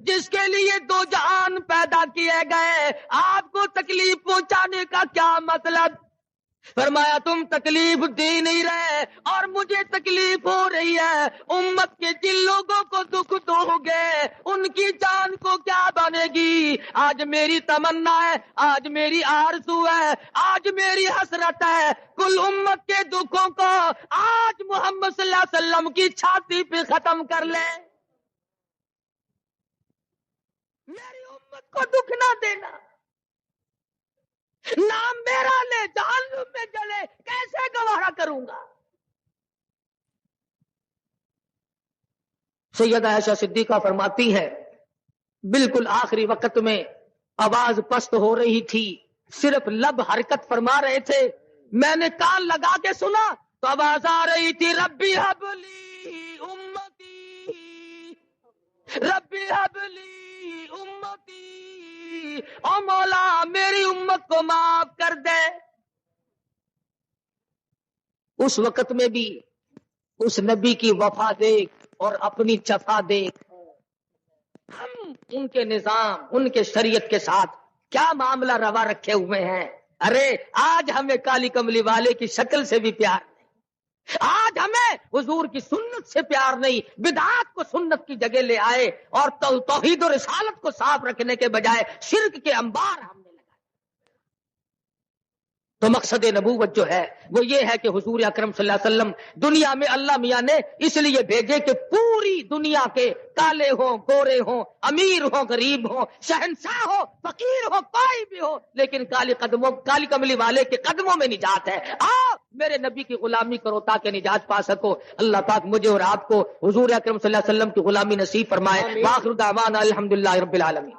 جس کے لیے دو جہان پیدا کیے گئے, آپ کو تکلیف پہنچانے کا کیا مطلب؟ فرمایا تم تکلیف دے نہیں رہے اور مجھے تکلیف ہو رہی ہے. امت کے جن لوگوں کو دکھ دو گے ان کی جان کو کیا بنے گی؟ آج میری تمنا ہے, آج میری آرزو ہے, آج میری حسرت ہے, کل امت کے دکھوں کو آج محمد صلی اللہ علیہ وسلم کی چھاتی پہ ختم کر لے. میری امت کو دکھ نہ دینا, نام میرا لے جہنم میں جلے, کیسے گوارا کروں گا؟ سیدہ عائشہ صدیقہ فرماتی ہے بالکل آخری وقت میں آواز پست ہو رہی تھی, صرف لب حرکت فرما رہے تھے, میں نے کان لگا کے سنا تو آواز آ رہی تھی ربی حبلی امتی, ربی حبلی امتی, او مولا میری امت کو معاف کر دے. اس وقت میں بھی اس نبی کی وفا دیکھ اور اپنی جفا دیکھ. ہم ان کے نظام ان کے شریعت کے ساتھ کیا معاملہ روا رکھے ہوئے ہیں. ارے آج ہمیں کالی کملی والے کی شکل سے بھی پیار نہیں, آج ہمیں حضور کی سنت سے پیار نہیں. بدعات کو سنت کی جگہ لے آئے اور توحید و رسالت کو صاف رکھنے کے بجائے شرک کے انبار ہم نے لگائے. تو مقصد نبوت جو ہے وہ یہ ہے کہ حضور اکرم صلی اللہ علیہ وسلم دنیا میں اللہ میاں نے اس لیے بھیجے کہ پوری دنیا کے کالے ہوں گورے ہوں امیر ہوں غریب ہوں شہنشاہ ہو فقیر ہو کوئی بھی ہو, لیکن کالی کملی والے کے قدموں میں نجات ہے. آؤ میرے نبی کی غلامی کرو تاکہ نجات پا سکو. اللہ پاک مجھے اور آپ کو حضور اکرم صلی اللہ علیہ وسلم کی غلامی نصیب فرمائے. وآخر دعوانا الحمدللہ رب العالمین.